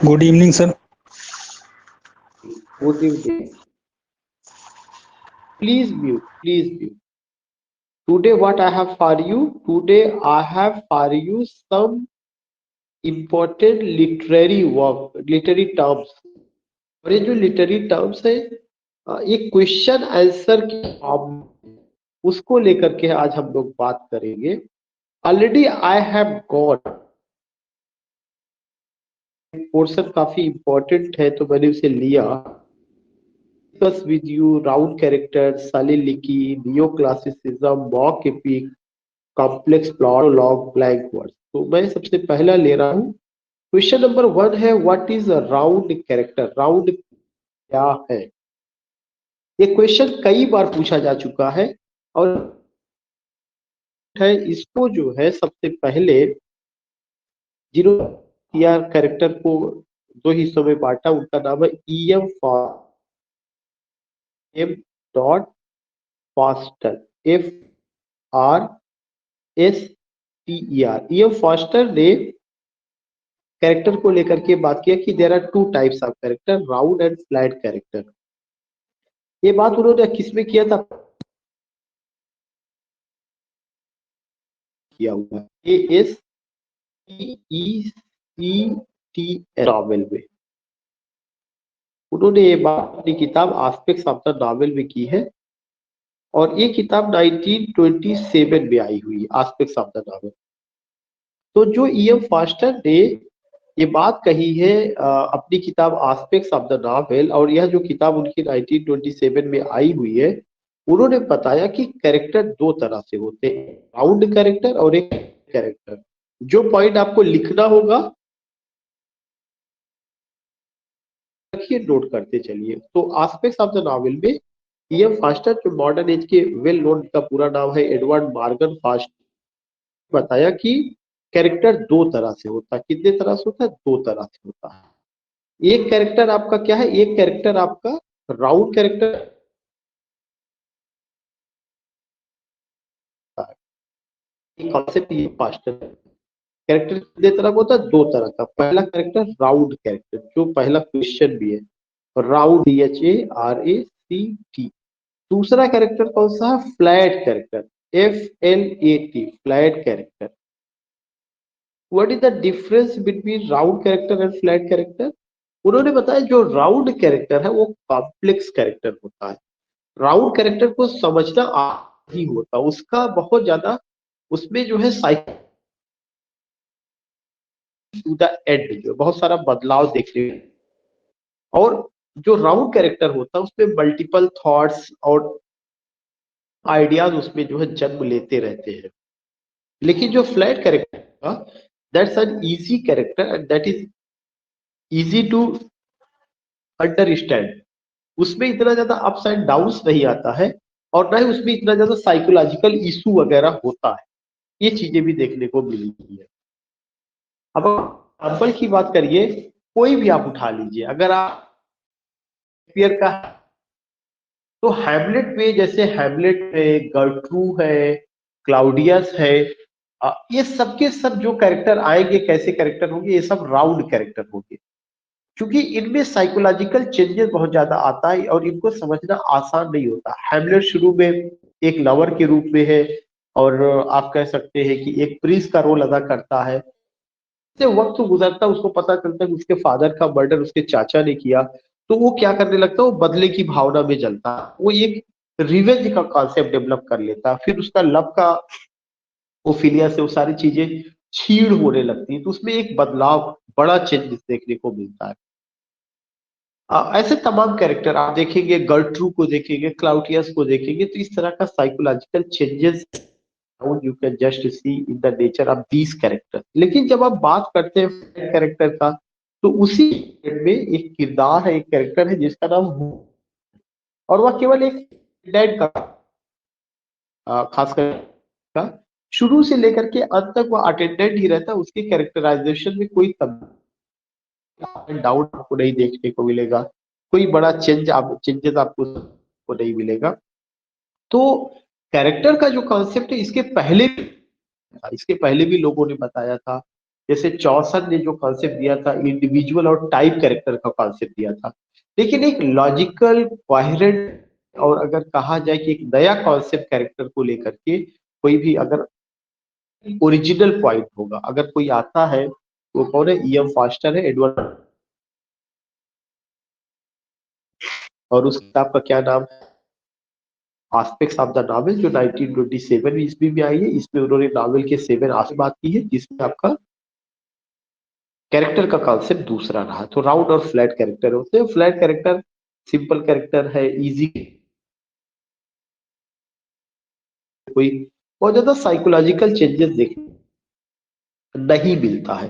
Good evening, sir. Good evening. Please mute. Please mute. Today, what I have for you? Today, I have for you some important literary work, literary terms. और ये जो literary terms है, ये question answer की form, उसको लेकर के आज हम लोग बात करेंगे। Already I have got portion काफी इंपॉर्टेंट है, तो मैंने उसे लिया। Discuss with you round character, soliloquy, neo classicism, mock epic, complex plot, log, blank words. तो मैं सबसे पहला ले रहा हूँ। क्वेश्चन नंबर 1 है, what is a round character? Round क्या है? ये क्वेश्चन कई बार पूछा जा चुका है और है इसको जो है सबसे पहले जिन्होंने या कैरेक्टर को दो हिस्सों में बांटा, उनका नाम है E M M dot Forster, FRSTER। E M Forster ने कैरेक्टर को लेकर के बात किया कि there are two types of character, round and flat character. ये बात उन्होंने किसमें किया था? किया हुआ ASPECT नॉवेल में। उन्होंने ये बात अपनी किताब एस्पेक्ट्स ऑफ द नॉवेल में की है और ये किताब 1927 में आई हुई है, एस्पेक्ट्स ऑफ द नॉवेल। तो जो ईएम फास्टर ने ये बात कही है अपनी किताब एस्पेक्ट्स ऑफ द नॉवेल, और यह जो किताब उनकी 1927 में आई हुई है, उन्होंने बताया कि कैरेक्टर दो तरह से होते हैं, राउंड कैरेक्टर और एक कैरेक्टर। जो पॉइंट आपको लिखना होगा रखिए, नोट करते चलिए। तो एस्पेक्ट्स ऑफ द नॉवेल में ईएम फास्टर, जो मॉडर्न एज के वेल नोन, का पूरा नाम है एडवर्ड मॉर्गन फास्टर, बताया कि कैरेक्टर दो तरह से होता है। कितने तरह से होता है? दो तरह से होता है। एक कैरेक्टर आपका क्या है? एक कैरेक्टर आपका राउंड कैरेक्टर है। कॉन्सेप्ट ये फास्टर कैरेक्टर कितने तरह का होता है? दो तरह का। पहला कैरेक्टर राउंड कैरेक्टर, जो पहला क्वेश्चन भी है, राउंड, RACT। दूसरा कैरेक्टर कौन सा है? Flat character, FLAT, flat character. What is the difference between round character and flat character? उन्होंने बताया जो राउंड कैरेक्टर है वो कॉम्प्लेक्स कैरेक्टर होता है। राउंड कैरेक्टर को समझना ही होता, उसका बहुत ज्यादा उसमें जो है साइकिल टू द एंड, जो बहुत सारा बदलाव देखने में। और जो राउंड कैरेक्टर होता है उसमें मल्टीपल थॉट्स और आइडियाज उसमें जो है जन्म लेते रहते हैं। लेकिन जो फ्लैट कैरेक्टर होगा, that's an easy character and that is easy to understand. उसमें इतना ज्यादा अप्स एंड डाउन्स नहीं आता है और ना ही उसमें इतना ज्यादा साइकोलॉजिकल इशू वगैरह होता है। ये चीजें भी देखने को मिलती है। अब एग्जाम्पल की बात करिए, कोई भी आप उठा लीजिए। अगर आप शेक्सपियर का, तो हैमलेट में, जैसे हैमलेट है, गर्ट्रू है, क्लाउडियस है, ये सबके सब जो कैरेक्टर आएंगे, कैसे कैरेक्टर होंगे? ये सब राउंड कैरेक्टर होंगे, क्योंकि इनमें साइकोलॉजिकल चेंजेस बहुत ज्यादा आता है और इनको समझना आसान नहीं होता। हैमलेट शुरू में एक लवर के रूप में है और आप कह सकते हैं कि एक प्रिंस का रोल अदा करता है। से वक्त गुजरता उसको पता चलता है कि उसके फादर का मर्डर उसके चाचा ने किया, तो वो क्या करने लगता है? वो बदले की भावना में जलता, वो एक रिवेंज का कॉन्सेप्ट डेवलप कर लेता। फिर उसका लव का ओफिलिया से वो सारी चीजें छीड़ होने लगती है, तो उसमें एक बदलाव, बड़ा चेंज देखने को मिलता है। ऐसे तमाम कैरेक्टर आप देखेंगे, गर्ट्रू को देखेंगे, क्लाउडियस को देखेंगे, तो इस तरह का psychological changes you can just see in the nature of these character. लेकिन जब आप बात करते हैं कैरेक्टर का, तो उसी में एक किरदार है, एक कैरेक्टर है जिसका नाम और वह केवल एक डेड का, खासकर का, शुरू से लेकर के अंत तक वह अटेंडेंट ही रहता है। उसके कैरेक्टराइजेशन में कोई डाउन आपको नहीं देखने को मिलेगा, कोई बड़ा चेंजेस आपको नहीं मिलेगा। तो कैरेक्टर का जो कॉन्सेप्ट है, इसके पहले भी लोगों ने बताया था। जैसे चौसर ने जो कॉन्सेप्ट दिया था इंडिविजुअल और टाइप कैरेक्टर का कॉन्सेप्ट दिया था, लेकिन एक लॉजिकल कोहेरेंट और अगर कहा जाए कि एक नया कॉन्सेप्ट कैरेक्टर को लेकर के कोई भी अगर ओरिजिनल पॉइंट होगा, अगर कोई आता है, वो कौन है? ईएम फास्टर है, एडवर्ड, और उस किताब का क्या नाम है? आस्पेक्ट्स ऑफ द नॉवेल, जो 1927 ईस्वी में आई है। इसमें उन्होंने नॉवेल के 7 आस्पेक्ट बात की है, जिसमें आपका कैरेक्टर का कॉन्सेप्ट दूसरा रहा। तो राउंड और फ्लैट कैरेक्टर होते हैं। फ्लैट कैरेक्टर सिंपल कैरेक्टर है, इजी, कोई बहुत ज्यादा साइकोलॉजिकल चेंजेस देखने नहीं मिलता है।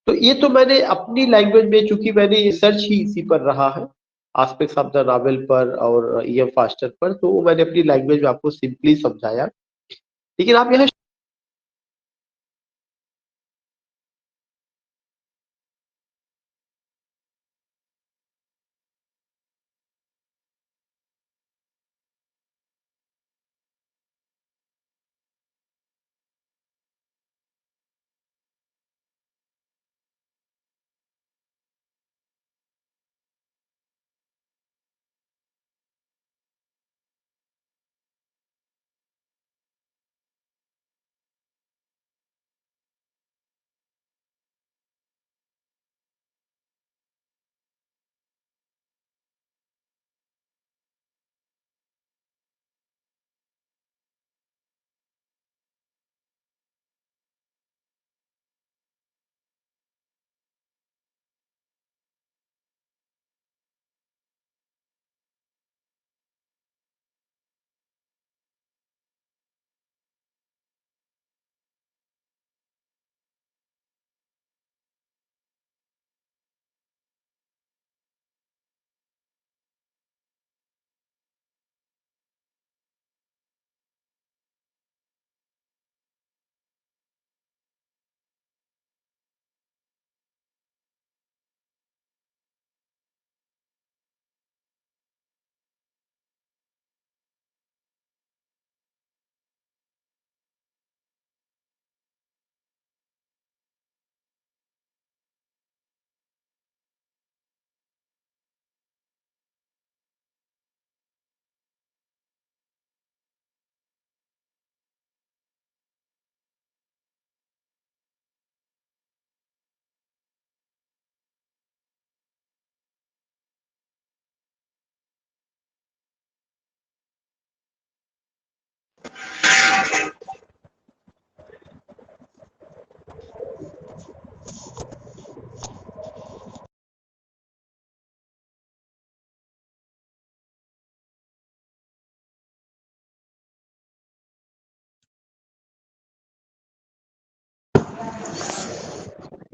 तो ये तो मैंने अपनी लैंग्वेज में, चूंकि मैंने रिसर्च ही इसी पर रहा है, आस्पेक्ट्स ऑफ द नॉवेल पर और ईएम फास्टर पर, तो वो मैंने अपनी लैंग्वेज में आपको सिंपली समझाया। लेकिन आप यहाँ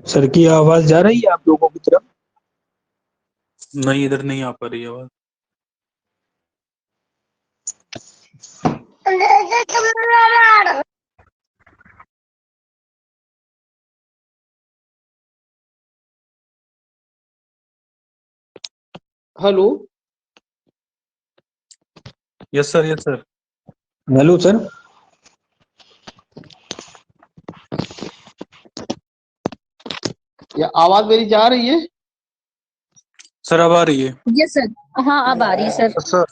सर की आवाज जा रही है आप लोगों की तरफ? नहीं, इधर नहीं आ पा रही आवाज। Hello, yes sir, yes sir. Hello sir. या आवाज मेरी जा रही है? सर अब आ रही है। यस सर, हाँ अब आ रही है सर। सर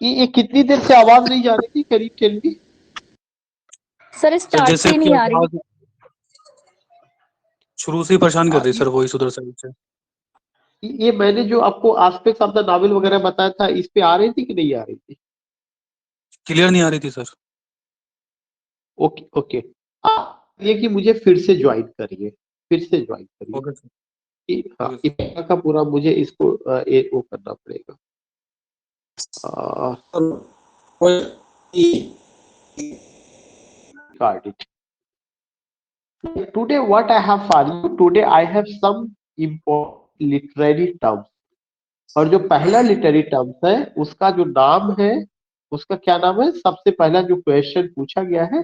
ये कितनी देर से आवाज नहीं जा रही थी? करीब टेल मी। सर स्टार्ट जैसे से कि नहीं आ रही। आवाज शुरू से ही परेशान कर रही सर, वॉइस उधर साइड से। ये मैंने जो आपको आस्पेक्ट्स ऑफ द नॉवेल वगैरह बताया था, इस पे आ रही थी कि नहीं आ रही थी? क्लियर नहीं आ रही थी सर। ओके ओके, ये कि मुझे फिर से ज्वाइन करिए, फिर से ज्वाइन करिए। Okay sir. हाँ, ओके सर। इतना का पूरा मुझे इसको वो करना पड़ेगा। Got it. Today, what I have for you today, I have some important literary terms. और जो पहला लिटरेरी टर्म्स है, उसका जो नाम है, उसका क्या नाम है? सबसे पहला जो क्वेश्चन पूछा गया है,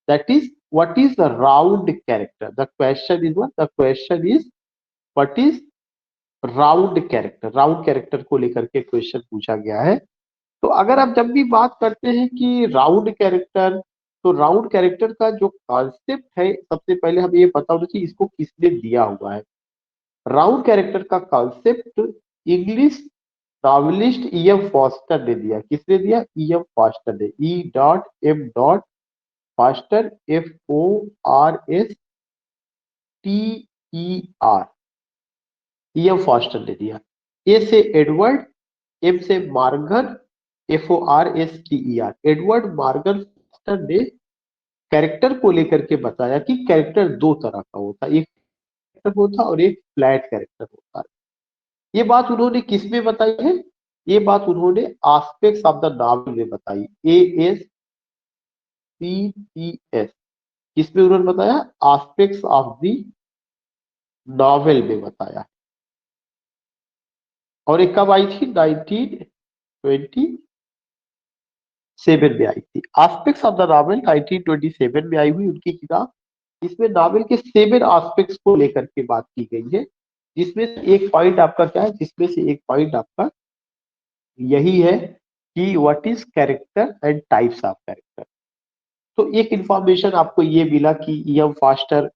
that is what is the round character. The question is what? The question is what is round character. Round character को लेकर के क्वेश्चन पूछा गया है। तो अगर आप जब भी बात करते हैं कि राउंड कैरेक्टर तो राउंड कैरेक्टर का जो कॉन्सेप्ट है, सबसे पहले हमें ये पता होना चाहिए इसको किसने दिया हुआ है। राउंड कैरेक्टर का concept English novelist E.M. Foster ने दिया। किसने दिया? E.M. फॉस्टर ने। E.M. Foster, FORSTER, E.M. Foster ने दिया। ए से एडवर्ड, एम से Morgan, FORSTER। Edward Morgan foster ने कैरेक्टर को लेकर के बताया कि कैरेक्टर दो तरह का होता है, एक कैरेक्टर होता है और एक फ्लैट कैरेक्टर होता है। ये बात उन्होंने किस में बताई है? ये बात उन्होंने एस्पेक्ट्स ऑफ द नॉवेल में बताई। ASPECS, किसमें उन्होंने बताया? एस्पेक्ट्स ऑफ द नॉवेल में बताया। और एक कब आई थी? 1927 में आई थी। एस्पेक्ट्स ऑफ द नॉवेल 1927 में आई हुई उनकी किताब। इसमें नॉवेल के 7 एस्पेक्ट्स को लेकर के बात की गई है, जिसमें से एक पॉइंट आपका क्या है? जिसमें से एक पॉइंट आपका यही है कि what is character and types of character. तो एक इंफॉर्मेशन आपको ये मिला कि E.M. फॉस्टर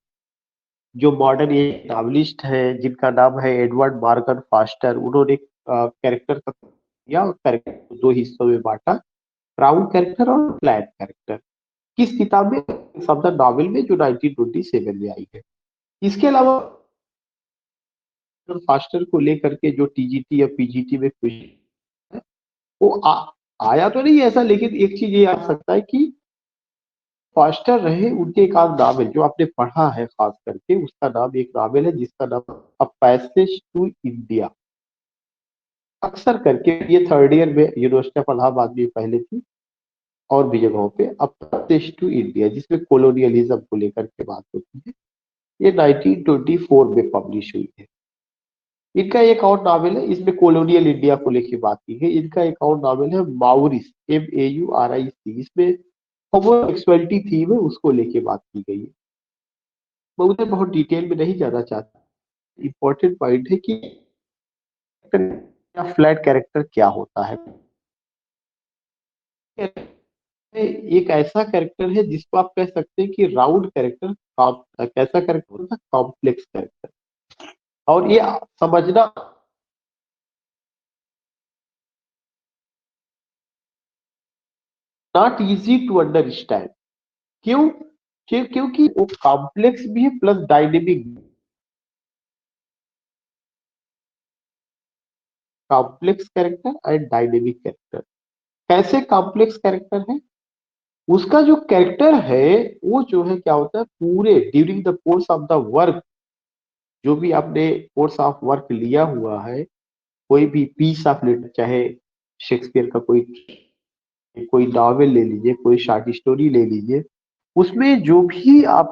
जो मॉडर्न नॉवलिस्ट हैं जिनका नाम है एडवर्ड मार्गन फॉस्टर, उन्होंने कैरेक्टर का किया और कैरेक्टर को दो हिस्सों में बांटा, राउंड कैरेक्टर और फ्लैट कैरेक्टर। किस किताब में? ऑफ द नॉवेल में, जो 1927 में आई है। इसके अलावा फास्टर को लेकर के जो TGT या PGT में क्वेश्चन है वो आया तो नहीं ऐसा, लेकिन एक चीज ये आ सकता है कि फास्टर रहे उनके एक आध नावल जो आपने पढ़ा है खास करके, उसका नाम, एक नावल है जिसका नाम अ पैसेज टू इंडिया। अक्सर करके ये थर्ड ईयर में यूनिवर्सिटी ऑफ इलाहाबाद में पहले थी और भी जगहों पे, अ पैसेज टू इंडिया, जिसमें कोलोनियलिज्म को लेकर के बात होती है। ये 1924 में पब्लिश हुई है। इनका एक और नावल है, इसमें कोलोनियल इंडिया को लेकर बात की गई। इनका एक और नावल है माउरिस, MAURIC, इसमें होमोसेक्सुअलिटी थीम है, उसको लेके बात की गई है। मैं उधर बहुत डिटेल में नहीं जाना चाहता। इंपॉर्टेंट पॉइंट है कि फ्लैट कैरेक्टर क्या होता है। एक ऐसा कैरेक्टर है जिसको आप कह सकते हैं कि राउंड कैरेक्टर, कैसा कैरेक्टर होता है? Complex character. और ये समझना नॉट इजी टू अंडरस्टैंड। क्यों? क्योंकि वो कॉम्प्लेक्स भी है plus dynamic. Complex character and dynamic character. कैसे कॉम्प्लेक्स कैरेक्टर है? उसका जो कैरेक्टर है वो जो है क्या होता है, पूरे during the course of the work, जो भी आपने कोर्स ऑफ वर्क लिया हुआ है, कोई भी पीस ऑफ लिटरेचर, चाहे शेक्सपियर का कोई कोई नॉवेल ले लीजिए, कोई शॉर्ट स्टोरी ले लीजिए, उसमें जो भी आप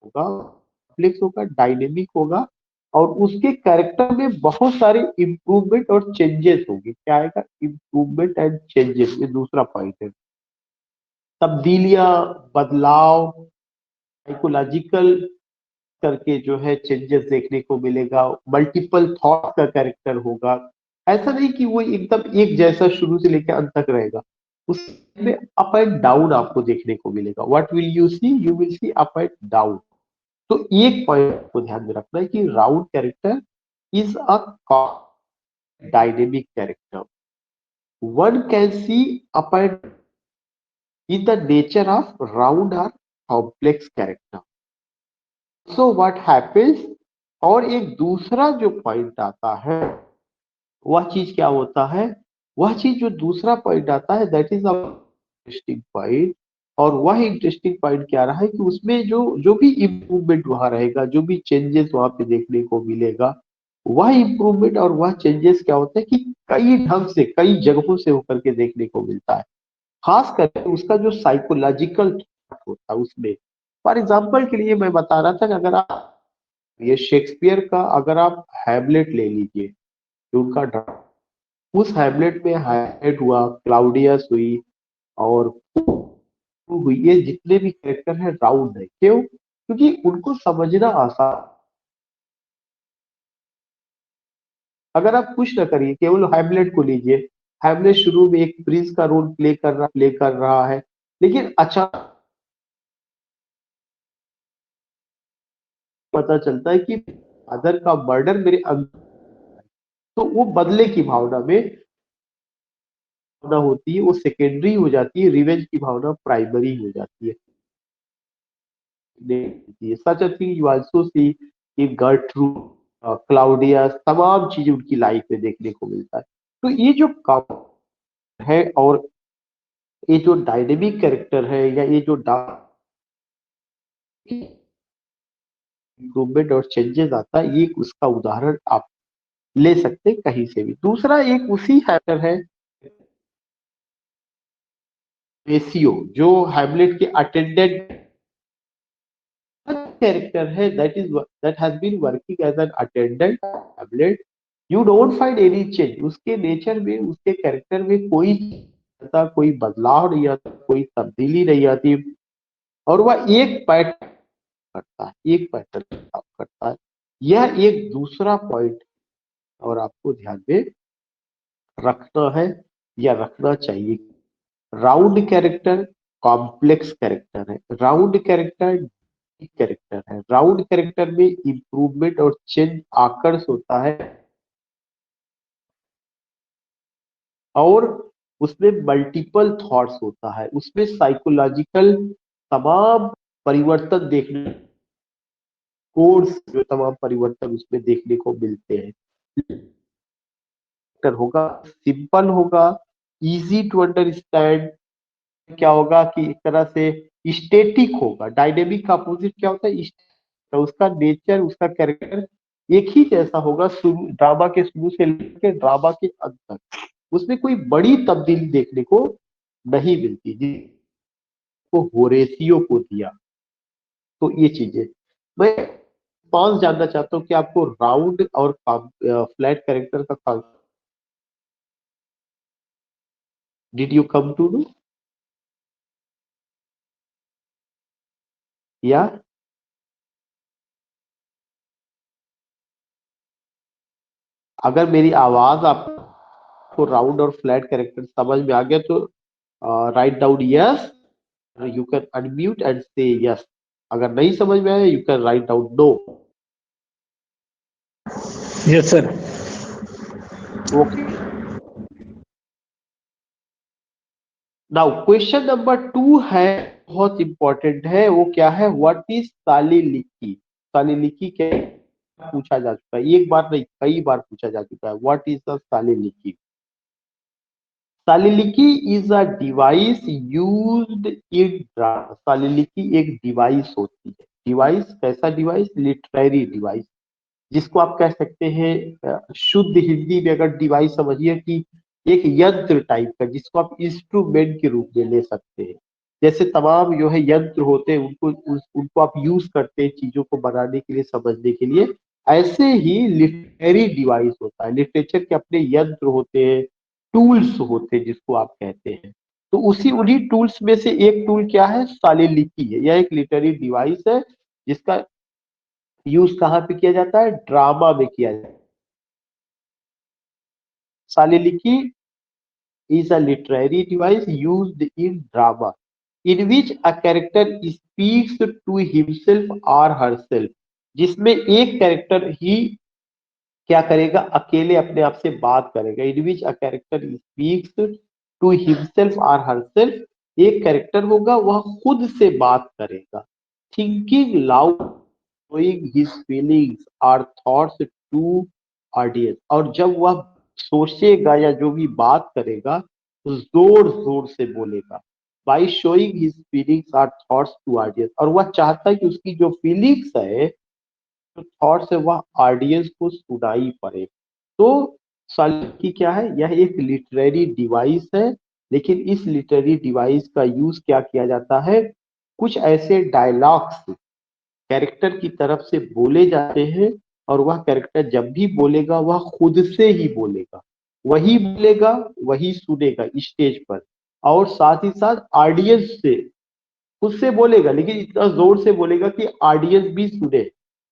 होगा कॉम्प्लेक्स होगा, डायनेमिक होगा, और उसके कैरेक्टर में बहुत सारे इम्प्रूवमेंट और चेंजेस होंगे। क्या आएगा? इम्प्रूवमेंट एंड चेंजेस, ये दूसरा पॉइंट है। तब्दीलियां, बदलाव, साइकोलॉजिकल करके जो है चेंजेस देखने को मिलेगा। मल्टीपल थॉट का कैरेक्टर होगा। ऐसा नहीं कि वो एकदम एक जैसा शुरू से लेकर अंत तक रहेगा, उसमें अप एंड डाउन आपको देखने को मिलेगा। What will you see? You will see up and down. तो एक पॉइंट को ध्यान में रखना है कि round character is a dynamic character. One can see up and in the nature of round और complex character. So what happens, और एक दूसरा जो पॉइंट आता है वह चीज क्या होता है? वह चीज जो दूसरा पॉइंट आता है, that is a interesting point. और वह इंटरेस्टिंग पॉइंट क्या रहा है कि उसमें जो जो भी इम्प्रूवमेंट वहां रहेगा, जो भी चेंजेस वहां पे देखने को मिलेगा, वह इम्प्रूवमेंट और वह चेंजेस क्या होता है कि कई ढंग से, कई जगहों से होकर के देखने को मिलता है। खास करके उसका जो साइकोलॉजिकल होता है उसमें। फॉर एग्जाम्पल के लिए मैं बता रहा था कि अगर आप ये शेक्सपियर का अगर आप हैमलेट ले लीजिए, जो उनका उस हैमलेट में हाइलाइट हुआ, क्लाउडियस हुई और हुई, ये जितने भी कैरेक्टर है राउंड है। क्यों? क्योंकि उनको समझना आसान। अगर आप कुछ ना करिए, केवल हैमलेट को लीजिए, हैमलेट शुरू में एक प्रिंस का रोल प्ले कर रहा है, लेकिन अचानक पता चलता है कि फादर का मर्डर मेरे अंदर, तो वो बदले की भावना में भावना होती है, वो सेकेंडरी हो जाती है, रिवेंज की भावना प्राइमरी हो जाती है। Such a thing you also see in Gertrude, Claudia, तमाम चीजें उनकी लाइफ में देखने को मिलता है। तो ये जो काम है और ये जो डायनेमिक कैरेक्टर है या ये जो इम्प्रूवमेंट और चेंजेस आता है, ये उसका उदाहरण आप ले सकते हैं कहीं से भी। दूसरा एक उसी कैरेक्टर है रेशियो, जो हैमलेट के अटेंडेंट कैरेक्टर है, that has been working as an attendant Hamlet. You don't find any change, उसके नेचर में, उसके कैरेक्टर में कोई बदलाव नहीं आता, कोई तब्दीली नहीं आती, और वह एक पैटर्न करता है, एक पैटर्न काम करता है। यह एक दूसरा पॉइंट और आपको ध्यान में रखना है या रखना चाहिए। राउंड कैरेक्टर कॉम्प्लेक्स कैरेक्टर है, राउंड कैरेक्टर है, राउंड कैरेक्टर में इंप्रूवमेंट और चेंज आकर्ष होता है, और उसमें मल्टीपल थॉट्स होता है, उसमें साइकोलॉजिकल तमाम परिवर्तन देखने, कोर्स जो तमाम परिवर्तन उसमें देखने को मिलते हैं। होगा सिंपल, होगा इजी टू अंडरस्टैंड, क्या होगा कि एक तरह से स्टेटिक होगा। डायनेमिक का अपोजिट क्या होता है? तो उसका नेचर, उसका कैरेक्टर एक ही जैसा होगा, ड्रामा के शुरू से लेकर ड्रामा के अंत तक, उसमें कोई बड़ी तब्दीली देखने को नहीं मिलती जिसको होरेसियो को दिया। तो ये चीजें मैं पांच जानना चाहता हूँ कि आपको राउंड और फ्लैट कैरेक्टर का concept did you come to know, या अगर मेरी आवाज आपको राउंड और फ्लैट कैरेक्टर समझ में आ गया तो write down yes, you can unmute and say yes. अगर नहीं समझ में आया, you can write down no. Yes sir. Okay, now question number 2 है, बहुत इंपॉर्टेंट है। वो क्या है? What is सालिलिकी? सालिलिकी क्या पूछा जा चुका है, एक बार नहीं कई बार पूछा जा चुका है। What is the soliloquy? Soliloquy is a device used in drama. Soliloquy एक डिवाइस होती है। डिवाइस कैसा डिवाइस? लिटरेरी डिवाइस, जिसको आप कह सकते हैं शुद्ध हिंदी में अगर डिवाइस समझिए कि एक यंत्र टाइप का, जिसको आप इंस्ट्रूमेंट के रूप में ले सकते हैं। जैसे तमाम जो है यंत्र होते हैं, उनको आप यूज करते हैं चीजों को बनाने के लिए, समझने के लिए। ऐसे ही लिटरेरी डिवाइस होता है, लिटरेचर के अपने यंत्र होते हैं, टूल्स होते हैं जिसको आप कहते हैं। तो उन्हीं टूल्स में से एक टूल क्या है? सालिलिकी है। यह एक लिटरेरी डिवाइस है जिसका यूज कहाँ पे किया जाता है? ड्रामा में किया जाता है। सालिलिकी is a literary device used in drama in which a character speaks to himself or herself, जिसमें एक कैरेक्टर ही क्या करेगा? अकेले अपने आप से बात करेगा। In which a character speaks to himself और हरसेल्फ, एक कैरेक्टर होगा वह खुद से बात करेगा, thinking loud, showing his feelings or thoughts to audience. और जब वह सोचेगा या जो भी बात करेगा तो जोर जोर से बोलेगा, बाई शोइंग हिज फीलिंग्स और थॉट्स टू ऑडियंस। और वह चाहता है कि उसकी जो फीलिंग्स है, जो थॉट्स है, वह ऑडियंस को सुनाई पड़े। तो सालिकी क्या है? यह एक लिटरेरी डिवाइस है, लेकिन इस लिटरेरी डिवाइस का यूज क्या किया जाता है? कुछ ऐसे डायलॉग्स कैरेक्टर की तरफ से बोले जाते हैं, और वह कैरेक्टर जब भी बोलेगा वह खुद से ही बोलेगा, वही बोलेगा, वही सुनेगा स्टेज पर, और साथ ही साथ ऑडियंस से खुद से बोलेगा, लेकिन इतना जोर से बोलेगा कि ऑडियंस भी सुने।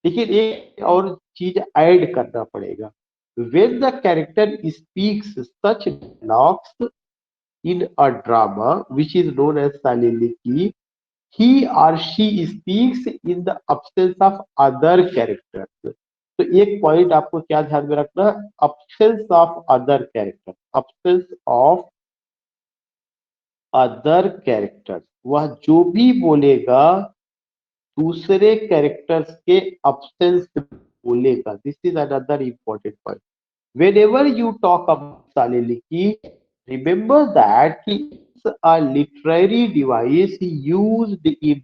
लेकिन एक और चीज ऐड करना पड़ेगा, when the character speaks such dialogues, in a drama which is known as soliloquy, he or she speaks in the absence of other characters. तो एक पॉइंट आपको क्या ध्यान में रखना है, absence of other characters, absence of other characters, वह जो भी बोलेगा दूसरे कैरेक्टर्स के absence में बोलेगा. This is another important point. Whenever you talk about soliloquy, remember that it's a literary device used in,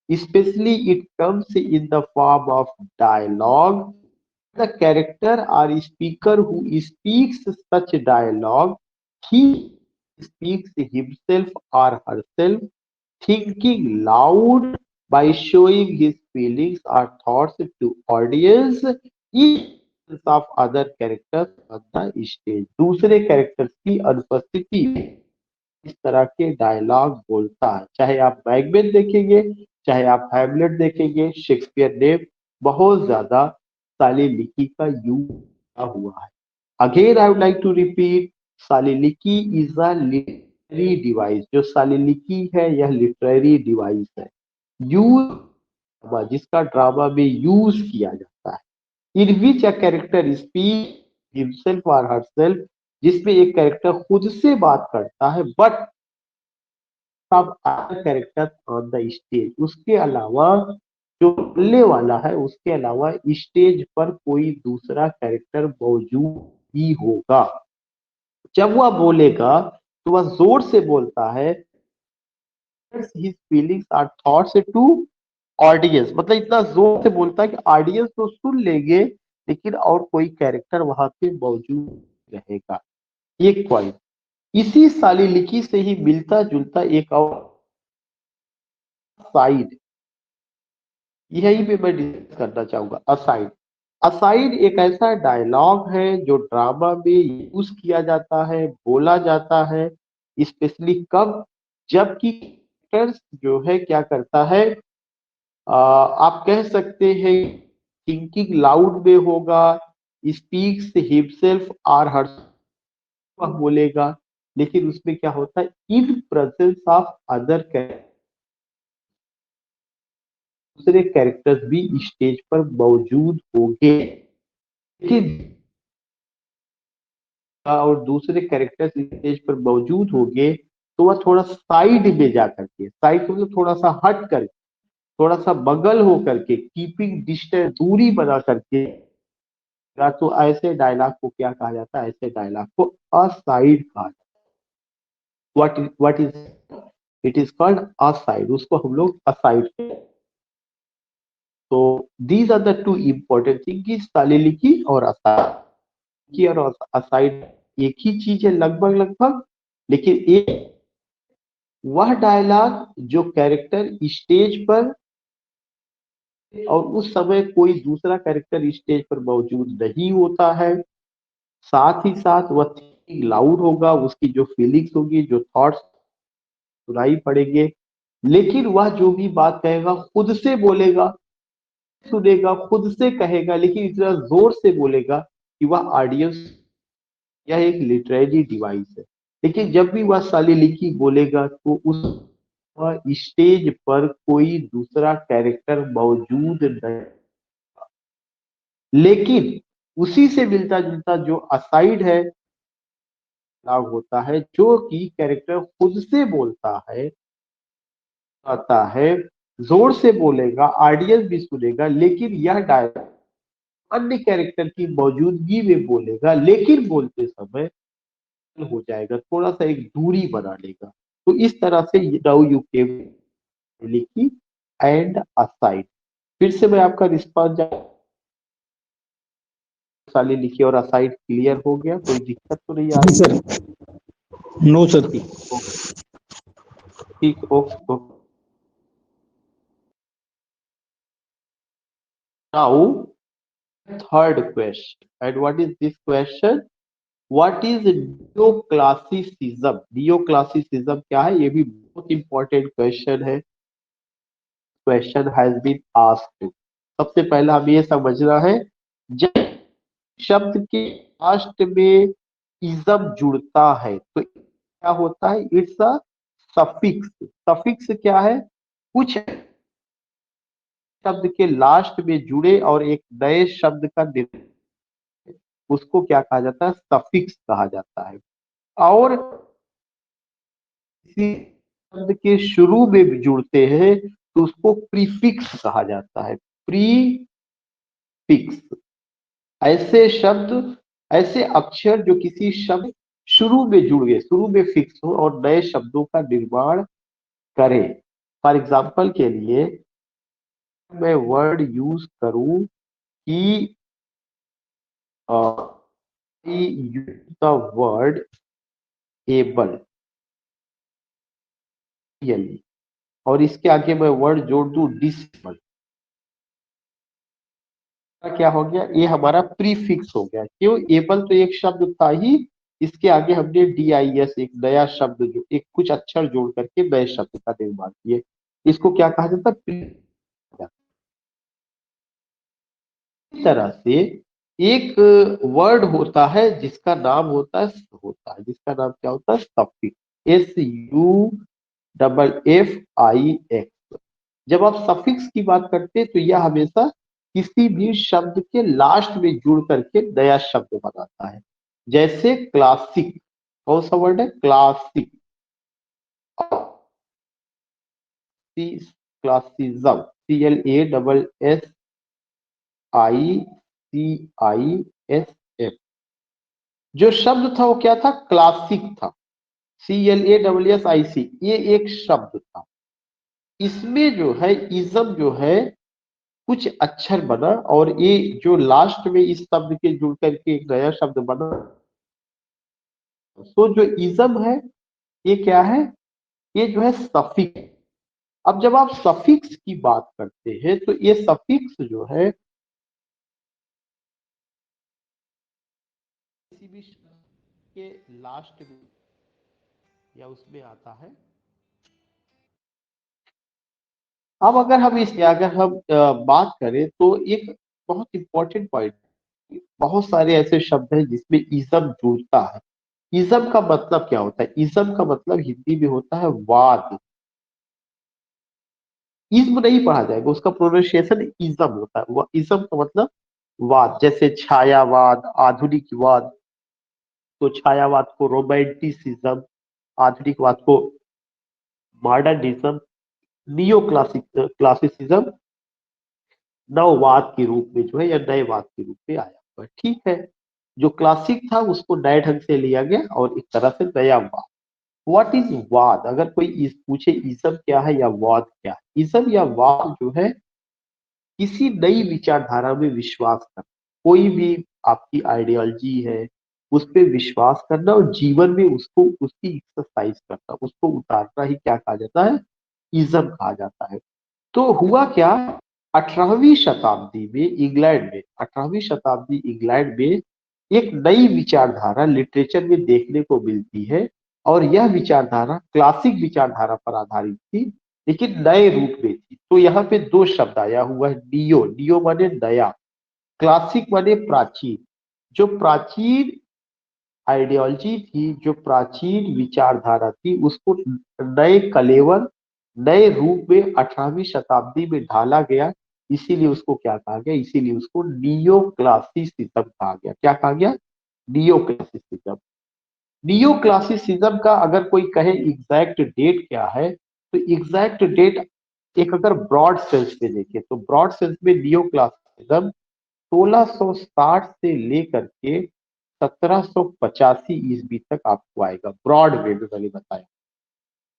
especially it comes in the form of dialogue. The character or speaker who speaks such dialogue, he speaks himself or herself, thinking loud by showing his feelings or thoughts to audience in presence of other characters on the stage. दूसरे characters की अनुपस्थिति में इस तरह के dialogue बोलता है. चाहे आप मैकबेथ देखेंगे, चाहे आप हैमलेट देखेंगे, शेक्सपियर ने बहुत ज्यादा soliloquy का यूज हुआ है. Again I would like to repeat, soliloquy is a literary device. जो soliloquy है यह लिटरेरी डिवाइस है, यूज जिसका ड्रामा में यूज किया जाता है. In which a character speak himself और हरसेल्फ, जिसमें एक कैरेक्टर खुद से बात करता है, बट सब other character on the stage. उसके अलावा जो बोलने वाला है उसके अलावा स्टेज पर कोई दूसरा कैरेक्टर मौजूद ही होगा. जब वह बोलेगा तो वह जोर से बोलता है, his feelings or thoughts to audience, मतलब इतना जोर से बोलता है कि ऑडियंस तो सुन लेंगे लेकिन और कोई कैरेक्टर वहां पे मौजूद रहेगा. एक पॉइंट. इसी soliloquy से ही मिलता जुलता एक और साइड, यही पे मैं डिस्कस करना चाहूंगा. असाइड. असाइड एक ऐसा डायलॉग है जो ड्रामा में यूज किया जाता है, बोला जाता है, स्पेशली कब, जबकि जो है क्या करता है, आप कह सकते हैं थिंकिंग लाउड में होगा, स्पीक्स हिमसेल्फ और हर बोलेगा, लेकिन उसमें क्या होता है, इन प्रेजेंस ऑफ अदर दूसरे कैरेक्टर्स भी स्टेज पर मौजूद होंगे. लेकिन और दूसरे कैरेक्टर्स स्टेज पर मौजूद होंगे तो वह थोड़ा साइड में जा करके, साइड मतलब थोड़ा सा हट कर, थोड़ा सा बगल हो करके, कीपिंग डिस्टेंस, दूरी बना करके, तो ऐसे डायलॉग को क्या कहा जाता है, ऐसे डायलॉग को असाइड कहा जाता है. What is it is called aside, उसको हम लोग असाइड. तो these are the two important thing की soliloquy और असाइड. और असाइड एक ही चीज है लगभग लगभग, लेकिन एक वह डायलॉग जो कैरेक्टर स्टेज पर और उस समय कोई दूसरा कैरेक्टर स्टेज पर मौजूद नहीं होता है, साथ ही साथ वह थिंकिंग लाउड होगा, उसकी जो फीलिंग्स होगी, जो थॉट्स सुनाई पड़ेंगे, लेकिन वह जो भी बात कहेगा खुद से बोलेगा, सुनेगा, खुद से कहेगा, लेकिन इतना जोर से बोलेगा कि वह ऑडियंस, यह एक लिटरेरी डिवाइस है. लेकिन जब भी वह soliloquy बोलेगा तो उस स्टेज पर कोई दूसरा कैरेक्टर मौजूद नहीं, लेकिन उसी से मिलता जुलता जो असाइड है लाभ होता है, जो कि कैरेक्टर खुद से बोलता है, आता है, जोर से बोलेगा, ऑडियंस भी सुनेगा, लेकिन यह डायलॉग अन्य कैरेक्टर की मौजूदगी में बोलेगा, लेकिन बोलते समय हो जाएगा, थोड़ा सा एक दूरी बना लेगा. तो इस तरह से नाउ यू केम लिखी एंड असाइड. फिर से मैं आपका रिस्पॉन्स साली लिखी और असाइड क्लियर हो गया, कोई दिक्कत तो नहीं आ जी रही? सर. No sir. ठीक. Okay. Now third question, and what is this question? What is neoclassicism? Neoclassicism क्या है, ये भी बहुत इंपॉर्टेंट क्वेश्चन है. Question has been asked. सबसे पहला हमें ये समझना है, जब शब्द के लास्ट में इज्म जुड़ता है तो क्या होता है, इट्स अ सफिक्स। सफिक्स क्या है, कुछ शब्द के लास्ट में जुड़े और एक नए शब्द का उसको क्या कहा जाता है, सफिक्स कहा जाता है। और किसी शब्द के शुरू में भी जुड़ते हैं तो उसको प्रीफिक्स कहा जाता है। प्रीफिक्स ऐसे शब्द, ऐसे अक्षर जो किसी शब्द शुरू में जुड़ गए, शुरू में फिक्स हो और नए शब्दों का निर्माण करे। फॉर एग्जाम्पल के लिए मैं वर्ड यूज करूं कि यूज द वर्ड एबल, और इसके आगे मैं वर्ड जोड़ दूं डिसेबल, क्या हो गया, ये हमारा प्रीफिक्स हो गया। क्यों, एबल तो एक शब्द था ही, इसके आगे हमने DIS एक नया शब्द, जो एक कुछ अक्षर जोड़ करके नए शब्द का निर्माण किए, इसको क्या कहा जाता है, इस तरह से एक वर्ड होता है जिसका नाम जिसका नाम क्या होता है, सफिक्स। SUFFIX। जब आप सफिक्स की बात करते हैं तो यह हमेशा किसी भी शब्द के लास्ट में जुड़ करके नया शब्द बनाता है। जैसे क्लासिक, कौन सा वर्ड है, क्लासिक। Classicism, CLASSICISM। जो शब्द था वो क्या था, क्लासिक था। CLASSIC, ये एक शब्द था। इसमें जो है इज्म जो है कुछ अक्षर बना, और ये जो लास्ट में इस शब्द के जुड़ करके एक नया शब्द बना। तो जो इज्म है ये क्या है, ये जो है सफिक्स। अब जब आप सफिक्स की बात करते हैं तो ये सफिक्स जो है किसी भी शब्द के लास्ट में या उसमें आता है। अब अगर हम बात करें तो एक बहुत इंपॉर्टेंट पॉइंट, बहुत सारे ऐसे शब्द हैं जिसमें इज्म जुड़ता है। इज्म का मतलब क्या होता है, इज्म का मतलब हिंदी में होता है वाद। इज्म नहीं पढ़ा जाएगा, उसका प्रोनाउंसिएशन इज्म होता है। इज्म का मतलब वाद, जैसे छायावाद, आधुनिकवाद। तो छायावाद को रोमांटिसिज्म, आधुनिकवाद को मॉडर्निज्म, नियो क्लासिसिज्म नववाद के रूप में जो है, या नए वाद के रूप में आया हुआ है। ठीक है, जो क्लासिक था उसको नए ढंग से लिया गया और एक तरह से नया वाद। व्हाट इज वाद, अगर कोई पूछे इज्म क्या है या वाद क्या है, इज्म या वाद जो है किसी नई विचारधारा में विश्वास करना। कोई भी आपकी आइडियोलॉजी है उस पर विश्वास करना और जीवन में उसको, उसकी एक्सरसाइज करना, उसको उतारना ही क्या कहा जाता है, इज्म कहा जाता है। तो हुआ क्या, 18वीं शताब्दी में इंग्लैंड में, 18वीं शताब्दी इंग्लैंड में एक नई विचारधारा लिटरेचर में देखने को मिलती है। और यह विचारधारा क्लासिक विचारधारा पर आधारित थी, लेकिन नए रूप में थी। तो यहाँ पे दो शब्द आया हुआ है, नियो, नियो माने नया, क्लासिक माने प्राचीन। जो प्राचीन आइडियोलॉजी थी, जो प्राचीन विचारधारा थी, उसको नए कलेवर, नए रूप में 18वीं शताब्दी में ढाला गया। इसीलिए उसको क्या कहा गया, इसीलिए उसको नियो क्लासिसिज्म कहा गया। क्या कहा गया, नियो क्लासिसिज्म। नियो क्लासिसिज्म का अगर कोई कहे एग्जैक्ट डेट क्या है, तो एग्जैक्ट डेट एक अगर ब्रॉड सेंस में देखे तो ब्रॉड सेंस में नियो क्लासिसिज्म 1660 से लेकर के 1785 ईस्वी तक आपको आएगा, ब्रॉड वे में मैंने बताया।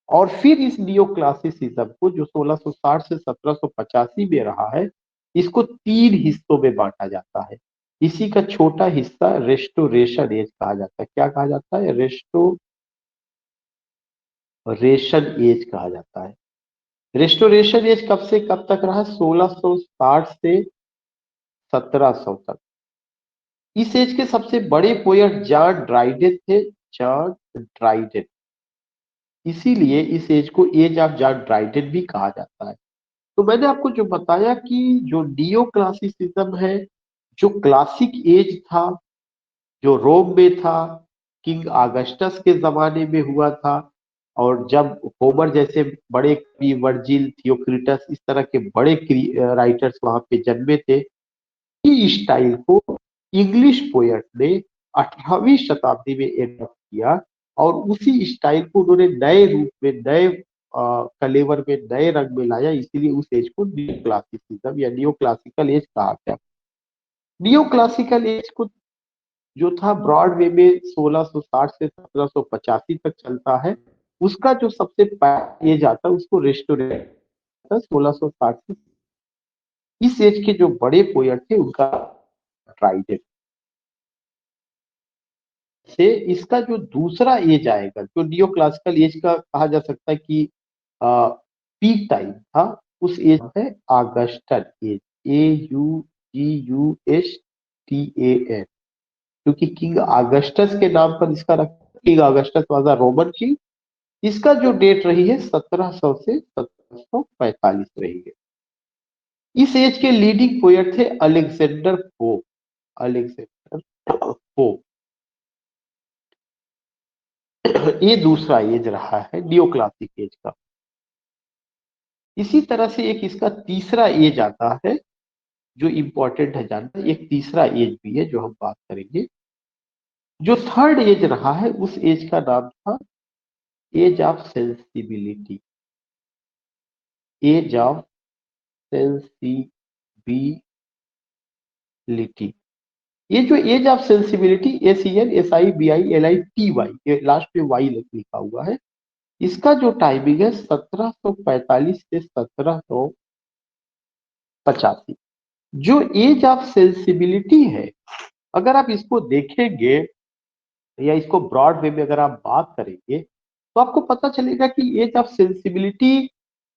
और फिर इस नियो क्लासिसिज्म को जो 1660 से 1785 में रहा है, इसको तीन हिस्सों में बांटा जाता है। इसी का छोटा हिस्सा रेस्टोरेशन एज कहा जाता है। क्या कहा जाता है, रेस्टोरेशन एज कहा जाता है। रेस्टोरेशन एज कब से कब तक रहा, 1660 से 1700 तक। इस एज के सबसे बड़े पोएट जॉन ड्राइडेन थे, जॉन ड्राइडेन। इसीलिए इस एज को एज ऑफ जॉन ड्राइडेन भी कहा जाता है। तो मैंने आपको जो बताया कि जो नियो क्लासिसिज्म है, जो क्लासिक एज था, जो रोम में था, किंग ऑगस्टस के जमाने में हुआ था, और जब होमर जैसे बड़े कवि, वर्जिल, थियोक्रिटस, इस तरह के बड़े राइटर्स वहां पे जन्मे थे, इस स्टाइल को इंग्लिश पोएट ने 18वीं शताब्दी में एडॉप्ट किया, और उसी स्टाइल को उन्होंने नए रूप में, नए कलेवर में, नए रंग में लाया। इसीलिए उस एज को न्यू क्लासिसिज्म या न्यू क्लासिकल एज कहा गया। न्यू क्लासिकल एज को जो था ब्रॉडवे में 1660 से 1785 तक चलता है। उसका जो सबसे पहला एज आता है उसको रेस्टोरेशन 1660 से। इस एज के जो बड़े पोएट थे उनका ट्राइडेंट से इसका जो दूसरा एज आएगा, जो नियो क्लासिकल एज का कहा जा सकता है कि पीक टाइम था, उस एज है ऑगस्टन एज, AUGUSTAN, क्योंकि किंग ऑगस्टस के नाम पर इसका रखा। King Augustus was a Roman king. इसका जो डेट रही है 1700 से 1745 रही है। इस एज के लीडिंग पोएट थे अलेक्जेंडर पोप। अलेक्जेंडर पोप ये दूसरा एज रहा है नियो क्लासिक एज का। इसी तरह से एक इसका तीसरा एज आता है जो इंपॉर्टेंट है जानना। एक तीसरा एज भी है जो हम बात करेंगे। जो थर्ड एज रहा है उस एज का नाम था age of sensibility. Age of sensibility, ये जो age of sensibility, SENSIBILITY, last में वाई लिखा हुआ है, इसका जो टाइमिंग है 1745 से 1785। जो एज ऑफ सेंसिबिलिटी है, अगर आप इसको देखेंगे या इसको ब्रॉड वे में अगर आप बात करेंगे तो आपको पता चलेगा कि एज ऑफ सेंसिबिलिटी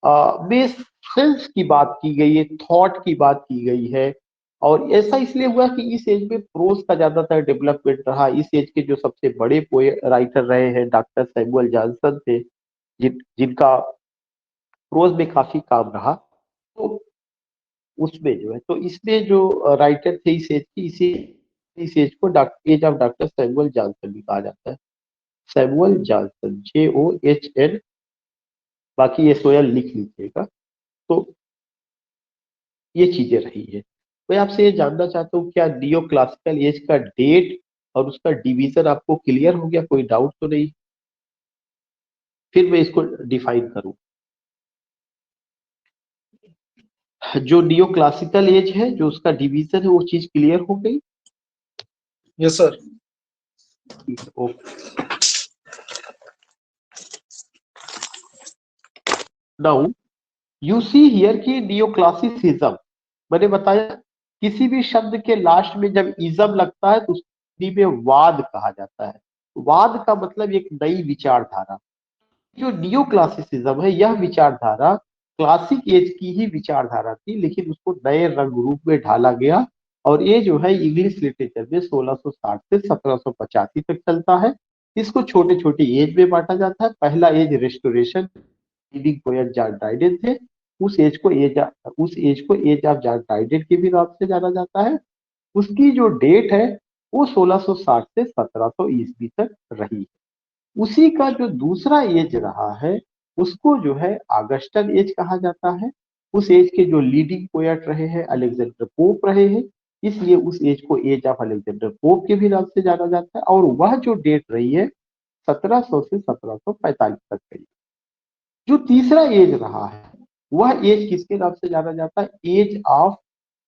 में सेंस की बात की गई है, थॉट की बात की गई है। और ऐसा इसलिए हुआ कि इस एज में प्रोज का ज्यादातर डेवलपमेंट रहा। इस एज के जो सबसे बड़े राइटर रहे हैं डॉक्टर सैमुअल जॉनसन थे, जिनका प्रोज में काफी काम रहा। तो उसमें जो है, तो इसमें जो राइटर थे इस एज की, इस एज को age of doctor Samuel Johnson भी कहा जाता है। सैमुअल जॉनसन, JOHN, बाकी SOL लिख लीजिएगा। तो ये चीजें रही है। मैं आपसे ये जानना चाहता हूँ, क्या नियो क्लासिकल एज का डेट और उसका डिवीजन आपको क्लियर हो गया? कोई डाउट तो नहीं? फिर मैं इसको डिफाइन करूं। जो नियो क्लासिकल एज है, जो उसका डिवीजन है, वो चीज क्लियर हो गई? Yes sir. Okay. Now you see here की नियो क्लासिसिज्म, मैंने बताया किसी भी शब्द के लास्ट में जब इज्म लगता है तो उसी में वाद कहा जाता है। वाद का मतलब एक नई विचारधारा। जो नियो क्लासिसिज्म है, यह विचारधारा क्लासिक एज की ही विचारधारा थी, लेकिन उसको नए रंग रूप में ढाला गया। और ये जो है इंग्लिश लिटरेचर में 1660 से 1785 तक चलता है। इसको छोटे छोटे एज में बांटा जाता है। पहला age restoration, leading poet John Dryden थे। उस एज को एज ऑफ जॉन ड्राइडेन के भी नाम से जाना जाता है। उसकी जो डेट है वो 1660 से 1700 ईस्वी तक रही है। उसी का जो दूसरा एज रहा है उसको जो है ऑगस्टन एज कहा जाता है। उस एज के जो लीडिंग पोएट रहे हैं अलेक्जेंडर पोप रहे हैं, इसलिए उस एज को एज ऑफ अलेक्जेंडर पोप के भी नाम से जाना जाता है। और वह जो डेट रही है 1700 से 1745 तक रही। जो तीसरा एज रहा है वह एज किसके नाम से जाना जाता है? Age of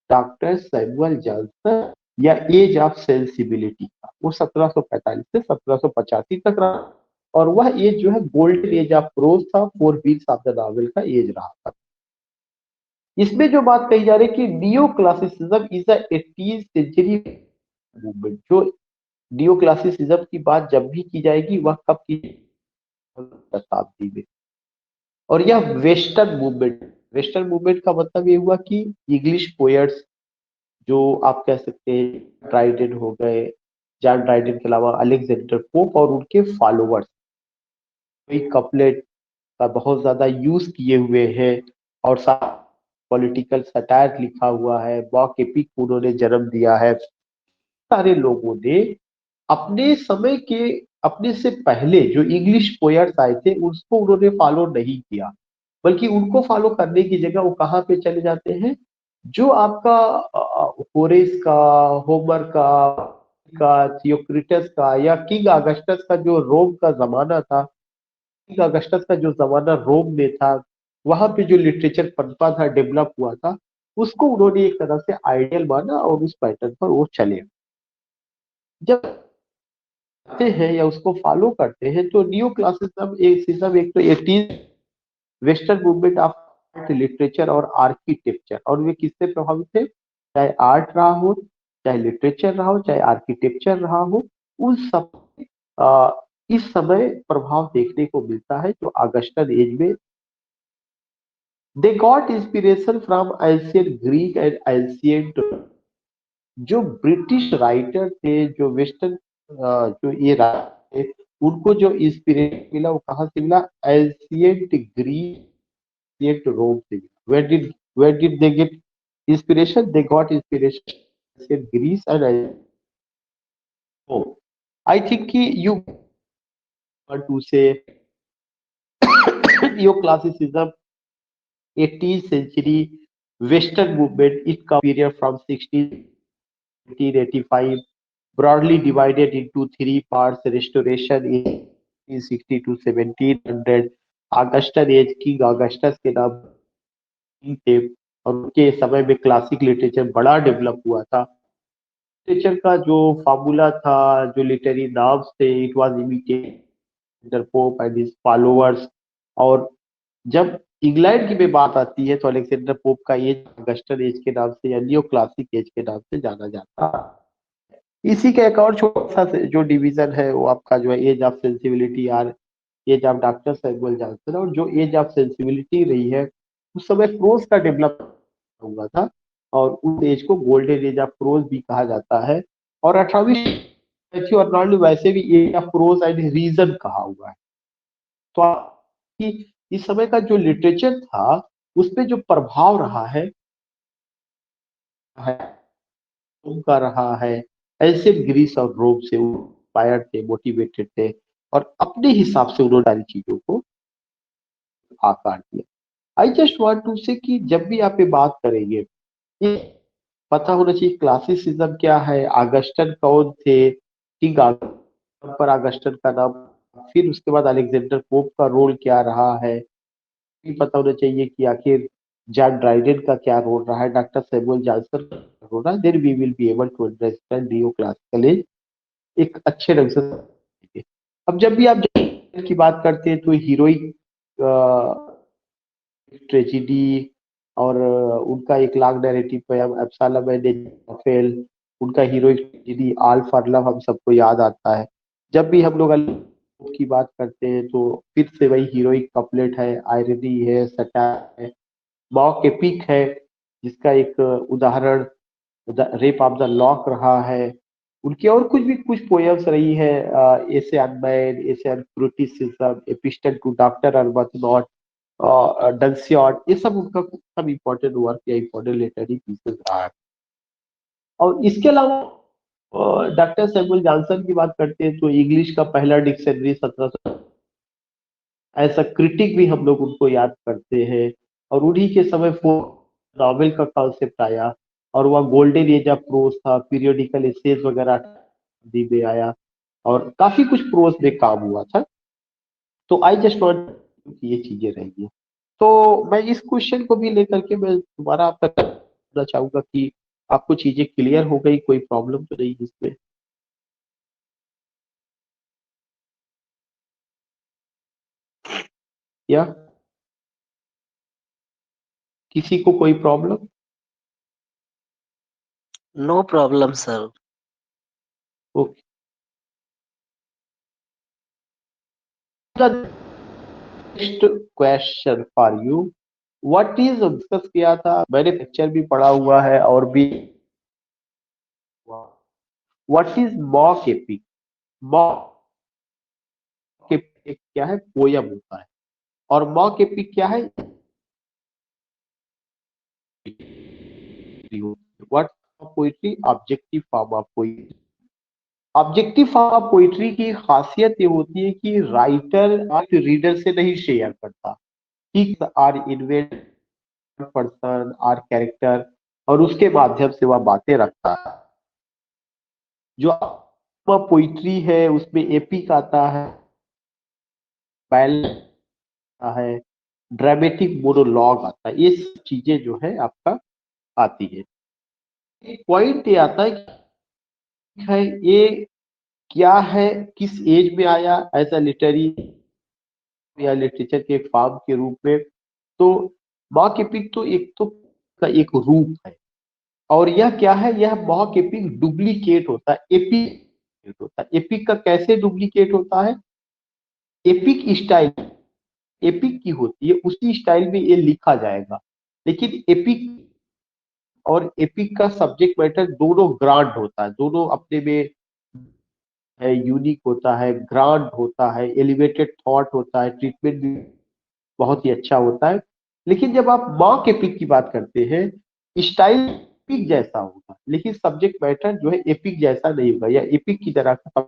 doctor Samuel Johnson या एज ऑफ सेंसिबिलिटी का। वो 1745 से 1785 तक रहा। और वह एज जो है गोल्डन एज ऑफ प्रोज था, 4 वीक्स ऑफ द नॉवेल का एज रहा था। इसमें जो बात कही जा रही है कि neo classicism is the 18th century movement. जो नियो क्लासिसिज्म की बात जब भी की जाएगी वह कब की? शताब्दी में। और यह वेस्टर्न मूवमेंट का मतलब ये हुआ कि इंग्लिश पोएट्स, जो आप कह सकते हैं ड्राइडेन हो गए, जॉन ड्राइडेन के अलावा अलेक्जेंडर पोप और उनके फॉलोअर्स, कोई कपलेट का बहुत ज्यादा यूज किए हुए हैं और पॉलिटिकल सटायर लिखा हुआ है, मॉक एपिक उन्होंने जन्म दिया है। सारे लोगों ने अपने से पहले जो इंग्लिश पोएट्स आए थे उसको उन्होंने फॉलो नहीं किया, बल्कि उनको फॉलो करने की जगह वो कहाँ पे चले जाते हैं, जो आपका होरेस का, होमर का थियोक्रिटस का या किंग अगस्टस का जो रोम का जमाना था, किंग अगस्टस का जो जमाना रोम में था, वहां पे जो लिटरेचर पनपा था, डेवलप हुआ था, उसको उन्होंने एक तरह से आइडियल माना और उस पैटर्न पर वो चले। जब आते हैं या उसको फॉलो करते हैं तो न्यू क्लासिज्म एक सिस्टम, एक तो 18 western movement of art literature और आर्किटेक्चर, और वे किससे प्रभावित थे, चाहे आर्ट रहा हो, चाहे लिटरेचर रहा हो, चाहे आर्किटेक्चर रहा हो, उन सब इस समय प्रभाव देखने को मिलता है जो अगस्टन एज में। दे got inspiration from ancient Greek and ancient, जो ब्रिटिश राइटर थे, जो वेस्टर्न जो ये थे, उनको जो इंस्पिरेशन मिला वो कहाँ से मिला, एंशियंट ग्रीक, एंशियंट रोम से मिला। Where did they get inspiration, they got inspiration ancient Greece and Rome. I think कि यू वांट टू से यो classicism 18th century western movement, it comes period from 1685, broadly divided into three parts: restoration in 1660 to 1700, Augustan as, king Augustus के नाम थे, और उनके समय में classic literature बड़ा डेवलप हुआ था। लिटरेचर का जो फॉर्मूला था, जो लिटरेरी नॉर्म्स थे, it was imitated pope and his followers. और जब इंग्लैंड की भी बात आती है तो अलेक्जेंडर पोप का एज अगस्टन एज के नाम से या नियो क्लासिक एज के नाम से जाना जाता है। इसी का एक और छोटा सा जो डिवीजन है वो आपका जो है एज ऑफ सेंसिबिलिटी, और age of doctor Samuel Johnson. और जो एज ऑफ सेंसिबिलिटी रही है उस समय प्रोज का डेवलप हुआ था, और उस एज को गोल्डन एज ऑफ प्रोज भी कहा जाता है। और 18वीं मैथ्यू अर्नाल्ड वैसे भी age of prose and reason कहा हुआ है। तो कि इस समय का जो लिटरेचर था उस पे जो प्रभाव रहा है उनका रहा है, एंशिएंट ग्रीस और रोम से इंस्पायर्ड थे, मोटिवेटेड थे, और अपने हिसाब से उन्होंने सारी चीजों को आकार दिया। आई जस्ट वांट टू से कि जब भी आप ये बात करेंगे, ये पता होना चाहिए क्लासिसिज्म क्या है, अगस्टन कौन थे, किंग पर अगस्टन का नाम, फिर उसके बाद अलेक्जेंडर पोप का रोल क्या रहा है, भी पता होना चाहिए कि आखिर जॉन ड्राइडेन का क्या रोल रहा है, डॉक्टर सैमुअल जॉनसन का रोल रहा है। Then we will be able to understand neo classical age एक अच्छे ढंग से समझेंगे। अब जब भी आप जॉन की बात करते हैं तो हीरोइक ट्रेजिडी और उनका एक long narrative poem Absalom and Raphael, उनका heroic tragedy all for love हम सबको याद आता है। जब भी हम लोग की बात करते हैं तो फिर से वही हीरोइक कपलेट है, आयरनी है, सटायर है, मॉक एपिक है, जिसका एक उदाहरण रेप ऑफ द लॉक रहा है। उनकी और कुछ पोएम्स रही है, essay on man, essay criticism, epistle to doctor Arbuthnot, Dunciad, ये सब उनका सब इम्पोर्टेंट वर्क या इम्पोर्टेंट लिटरेरी पीसेस रहा है। और इसके अलावा डॉक्टर सैमुअल जॉनसन की बात करते हैं तो इंग्लिश का पहला डिक्शनरी 1700, ऐसा क्रिटिक भी हम लोग उनको याद करते हैं। और उन्हीं के समय नॉवेल का कॉन्सेप्ट आया, और वह गोल्डन एज ऑफ प्रोज था, पीरियोडिकल एसेज वगैरह दी में आया, और काफी कुछ प्रोज में काम हुआ था। तो आई जस्ट वांट ये चीजें रहेंगी। तो मैं इस क्वेश्चन को भी लेकर के मैं दोबारा आपका करना चाहूंगा कि आपको चीजें क्लियर हो गई, कोई प्रॉब्लम तो नहीं इसमें, या किसी को कोई problem? No problem, sir. Okay, next question for you, what is discuss किया था, मैंने पिक्चर भी पढ़ा हुआ है और भी, what is mock epic? Mock epic क्या है, पोयम होता है, और मॉक एपिक क्या है, what poetry, objective form of poetry. Objective form of poetry की खासियत ये होती है कि राइटर आर्ट रीडर से नहीं शेयर करता, ठीक or invent person or character, और उसके माध्यम से वह बातें रखता है। जो पोइट्री है उसमें एपिक आता है, बैलेंस आता है, ड्रामेटिक मोनोलॉग आता है, ये सब चीजें जो है आपका आती है। एक पॉइंट ये आता है ये क्या है, किस एज में आया एज अ लिटरेरी या लिटरेचर के एक फॉर्म के रूप में। तो मॉक एपिक तो का एक रूप है, और यह क्या है, यह मॉक एपिक डुप्लीकेट होता है, एपिक होता है। एपिक का कैसे डुप्लीकेट होता है, एपिक स्टाइल एपिक की होती है, उसी स्टाइल में ये लिखा जाएगा, लेकिन एपिक और एपिक का सब्जेक्ट मैटर दोनों ग्रांड होता है, दोनों अपने में है, यूनिक होता है, ग्रांड होता है, एलिवेटेड थॉट होता है, ट्रीटमेंट भी बहुत ही अच्छा होता है। लेकिन जब आप मॉक एपिक की बात करते हैं, स्टाइल एपिक जैसा होगा, लेकिन सब्जेक्ट मैटर जो है एपिक जैसा नहीं होगा, या एपिक की तरह का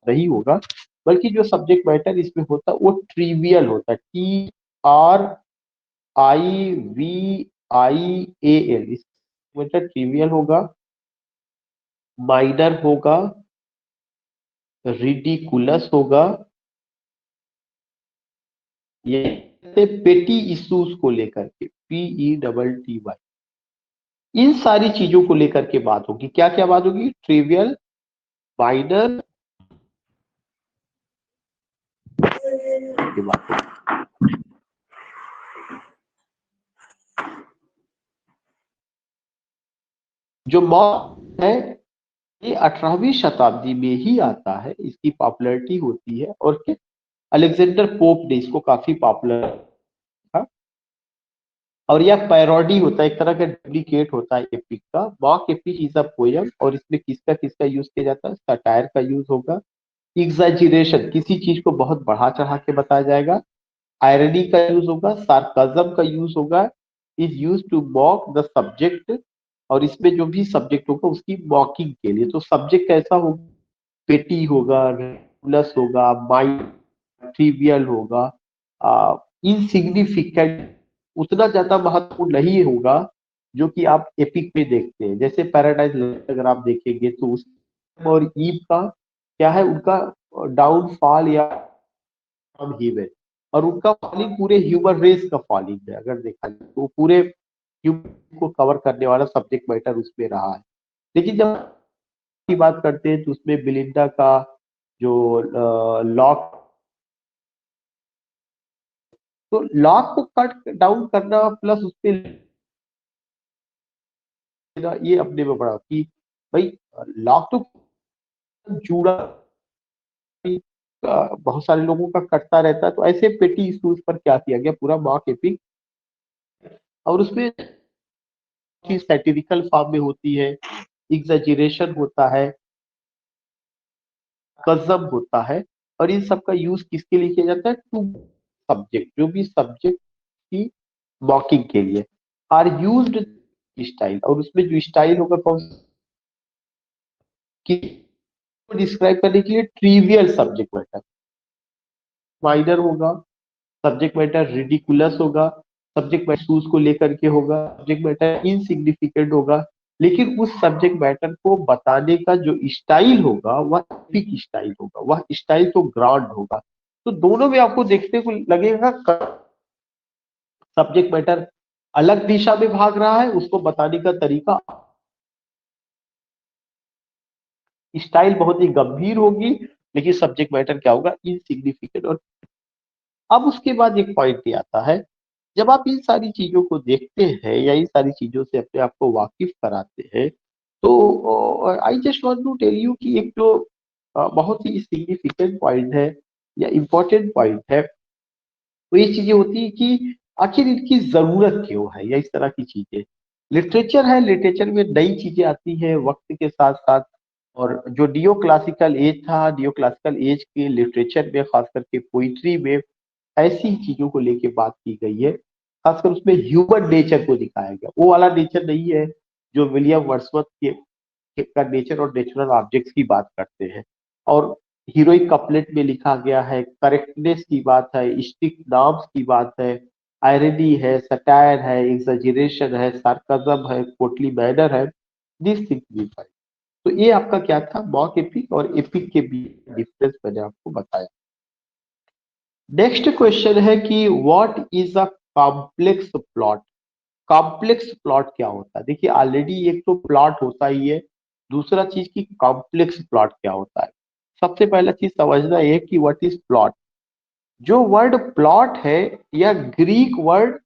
नहीं होगा, बल्कि जो सब्जेक्ट मैटर इसमें होता है वो ट्रिवियल होता है, TRIVIAL, इस मतलब ट्रिवियल होगा, माइनर होगा, रिडिकुलस होगा, ये पेटी इश्यूज को लेकर के, PETTY, इन सारी चीजों को लेकर के बात होगी। क्या क्या बात होगी, ट्रिवियल, माइनर की बात होगी। जो मॉक है ये 18वीं शताब्दी में ही आता है, इसकी पॉपुलैरिटी होती है, और अलेक्जेंडर पोप ने इसको काफी पॉपुलर था, और यह पैरोडी होता है, एक तरह का डुप्लीकेट होता है एपिक का। Mock epic is a poem, और इसमें किसका किसका यूज किया जाता है, सटायर का यूज होगा, एग्जैजरेशन, किसी चीज को बहुत बढ़ा चढ़ा के बताया जाएगा, आयरनी का यूज होगा, सार्काज्म का यूज होगा, is use to mock the subject, और इसमें जो भी सब्जेक्ट होगा उसकी मॉकिंग के लिए। तो सब्जेक्ट कैसा होगा, पेटी होगा, रेगुलस होगा, माइंड ट्रिवियल होगा, इनसिग्निफिकेंट, उतना ज्यादा महत्वपूर्ण नहीं होगा जो कि आप एपिक में देखते हैं। जैसे पैराडाइज अगर आप देखेंगे तो उस और ईव का क्या है, उनका डाउनफॉल या हीवे, और उनका फॉलिंग पूरे ह्यूमन रेस का फॉलिंग है। अगर देखा जाए तो पूरे ह्यूमन को कवर करने वाला सब्जेक्ट मैटर उसमें रहा है। लेकिन जब की बात करते हैं तो उसमें बिलिंडा का जो लॉक, तो लॉक को कट डाउन करना प्लस उसपे ये अपने में बड़ा कि भाई लॉक तो जुड़ा बहुत सारे लोगों का कटता रहता है, तो ऐसे पेटी इश्यूज पर क्या किया गया, पूरा मॉक एपिक, और उसमें सैटिरिकल फॉर्म में होती है, एग्जैजरेशन होता है, कज़म होता है, और इन सब का यूज किसके लिए किया जाता है, टू सब्जेक्ट, जो भी सब्जेक्ट की मॉकिंग के लिए आर यूज्ड स्टाइल, और उसमें जो स्टाइल होगा कौन की डिस्क्राइब करने के लिए ट्रिवियल सब्जेक्ट मैटर, माइनर होगा, सब्जेक्ट मैटर रिडिकुलस होगा, सब्जेक्ट मैटर को लेकर के होगा, सब्जेक्ट मैटर इनसिग्निफिकेंट होगा, लेकिन उस सब्जेक्ट मैटर को बताने का जो स्टाइल होगा वह एपिक स्टाइल होगा, वह स्टाइल तो ग्रांड होगा। तो दोनों में आपको देखने को लगेगा सब्जेक्ट मैटर अलग दिशा में भाग रहा है, उसको बताने का तरीका, स्टाइल बहुत ही गंभीर होगी, लेकिन सब्जेक्ट मैटर क्या होगा, इनसिग्निफिकेंट। और अब उसके बाद एक पॉइंट ये आता है, जब आप इन सारी चीजों को देखते हैं या इन सारी चीजों से अपने आप को वाकिफ कराते हैं, तो I just want to tell you कि एक जो बहुत ही सिग्निफिकेंट पॉइंट है या इम्पोर्टेंट पॉइंट है, तो ये चीजें होती है कि आखिर इनकी जरूरत क्यों है, या इस तरह की चीजें। लिटरेचर है, लिटरेचर में नई चीजें आती है वक्त के साथ साथ, और जो नियो क्लासिकल एज था, नियो क्लासिकल एज के लिटरेचर में खास करके पोइट्री में ऐसी ही चीजों को लेके बात की गई है, खासकर उसमें ह्यूमन नेचर को दिखाया गया, वो वाला नेचर नहीं है जो विलियम वर्ड्सवर्थ के का नेचर और नेचुरल ऑब्जेक्ट्स की बात करते हैं। और हीरोइक कपलेट में लिखा गया है, करेक्टनेस की बात है, स्टिक नॉर्म्स की बात है, आयरनी है, सटायर है, एग्जैजरेशन है, सार्काज्म है, कोटली मैनर है, दिस थिंग्स वी फाइंड। तो ये आपका क्या था, मॉक एपिक और एपिक के बीच डिफरेंस मैंने आपको बताया। नेक्स्ट क्वेश्चन है कि what is a complex plot. Complex plot क्या होता है? देखिए ऑलरेडी एक तो प्लॉट होता ही है, दूसरा चीज की कॉम्प्लेक्स प्लॉट क्या होता है। सबसे पहला चीज समझना है कि व्हाट इज प्लॉट। जो वर्ड प्लॉट है यह ग्रीक वर्ड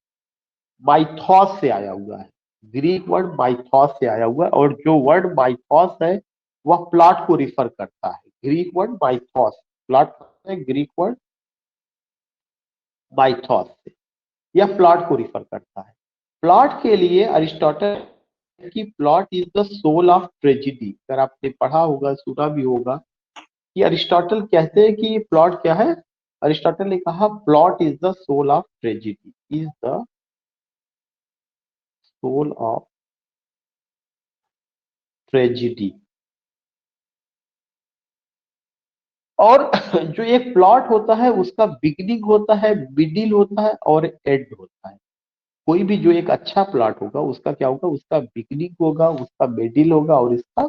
माइथॉस से आया हुआ है, ग्रीक वर्ड माइथॉस से आया हुआ है, और जो वर्ड माइथॉस है वह प्लॉट को रिफर करता है। ग्रीक वर्ड माइथॉस, प्लॉट है ग्रीक वर्ड माइथॉस से, यह प्लॉट को रिफर करता है। प्लॉट के लिए अरिस्टोटल कि plot is the soul of tragedy. अगर आपने पढ़ा होगा, सुना भी होगा कि अरिस्टोटल कहते हैं कि प्लॉट क्या है। अरिस्टोटल ने कहा plot is the soul of tragedy, is the soul of tragedy. और जो एक प्लॉट होता है उसका बिगिनिंग होता है, मिडिल होता है और एंड होता है। कोई भी जो एक अच्छा प्लॉट होगा उसका क्या होगा, उसका बिगिनिंग होगा, उसका मिडिल होगा और इसका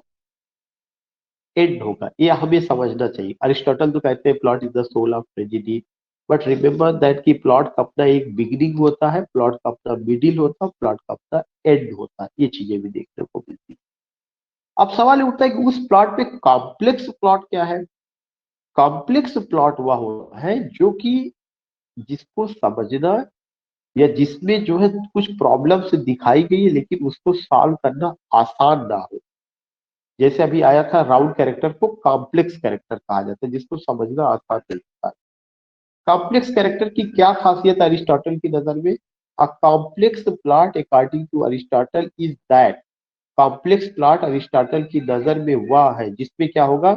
एंड होगा। ये हमें समझना चाहिए। अरिस्टोटल तो कहते हैं plot is the soul of tragedy, but remember that कि प्लॉट का अपना एक बिगिनिंग होता है, प्लॉट का अपना मिडिल होता है, प्लॉट का अपना एंड होता है। ये चीजें भी देखने को मिलती है। अब सवाल उठता है कि उस प्लॉट पे कॉम्प्लेक्स प्लॉट क्या है। कॉम्प्लेक्स प्लॉट वह होता है जो कि जिसको समझना या जिसमें जो है कुछ प्रॉब्लम्स दिखाई गई है लेकिन उसको सॉल्व करना आसान ना हो। जैसे अभी आया था, राउंड कैरेक्टर को कॉम्प्लेक्स कैरेक्टर कहा जाता है, जिसको समझना आसान नहीं होता। कॉम्प्लेक्स कैरेक्टर की क्या खासियत है अरिस्टोटल की नजर में? A complex plot according to Aristotle is that, complex plot Aristotle की नजर में वह है जिसमें क्या होगा,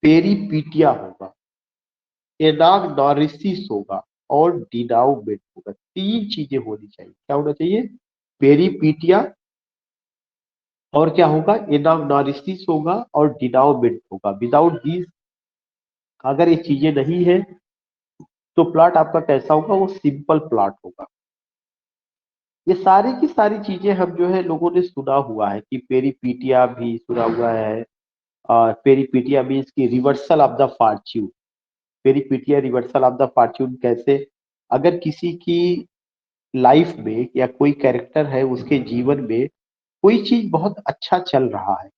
पेरीपीटिया होगा, एनाग्नोरिसिस होगा और डिनाउमेंट होगा। तीन चीजें होनी चाहिए। क्या होना चाहिए? पेरीपीटिया, और क्या होगा, एनाग्नोरिसिस होगा और डिनाउमेंट होगा। विदाउट दिस, अगर ये चीजें नहीं है तो प्लॉट आपका कैसा होगा, वो सिंपल प्लॉट होगा। ये सारी की सारी चीजें हम जो है लोगों ने सुना हुआ है कि पेरीपीटिया भी सुना हुआ है। पेरीपीटिया मीन्स की reversal of the fortune. Peripeteia reversal of the fortune कैसे? अगर किसी की लाइफ में या कोई कैरेक्टर है उसके जीवन में कोई चीज बहुत अच्छा चल रहा है,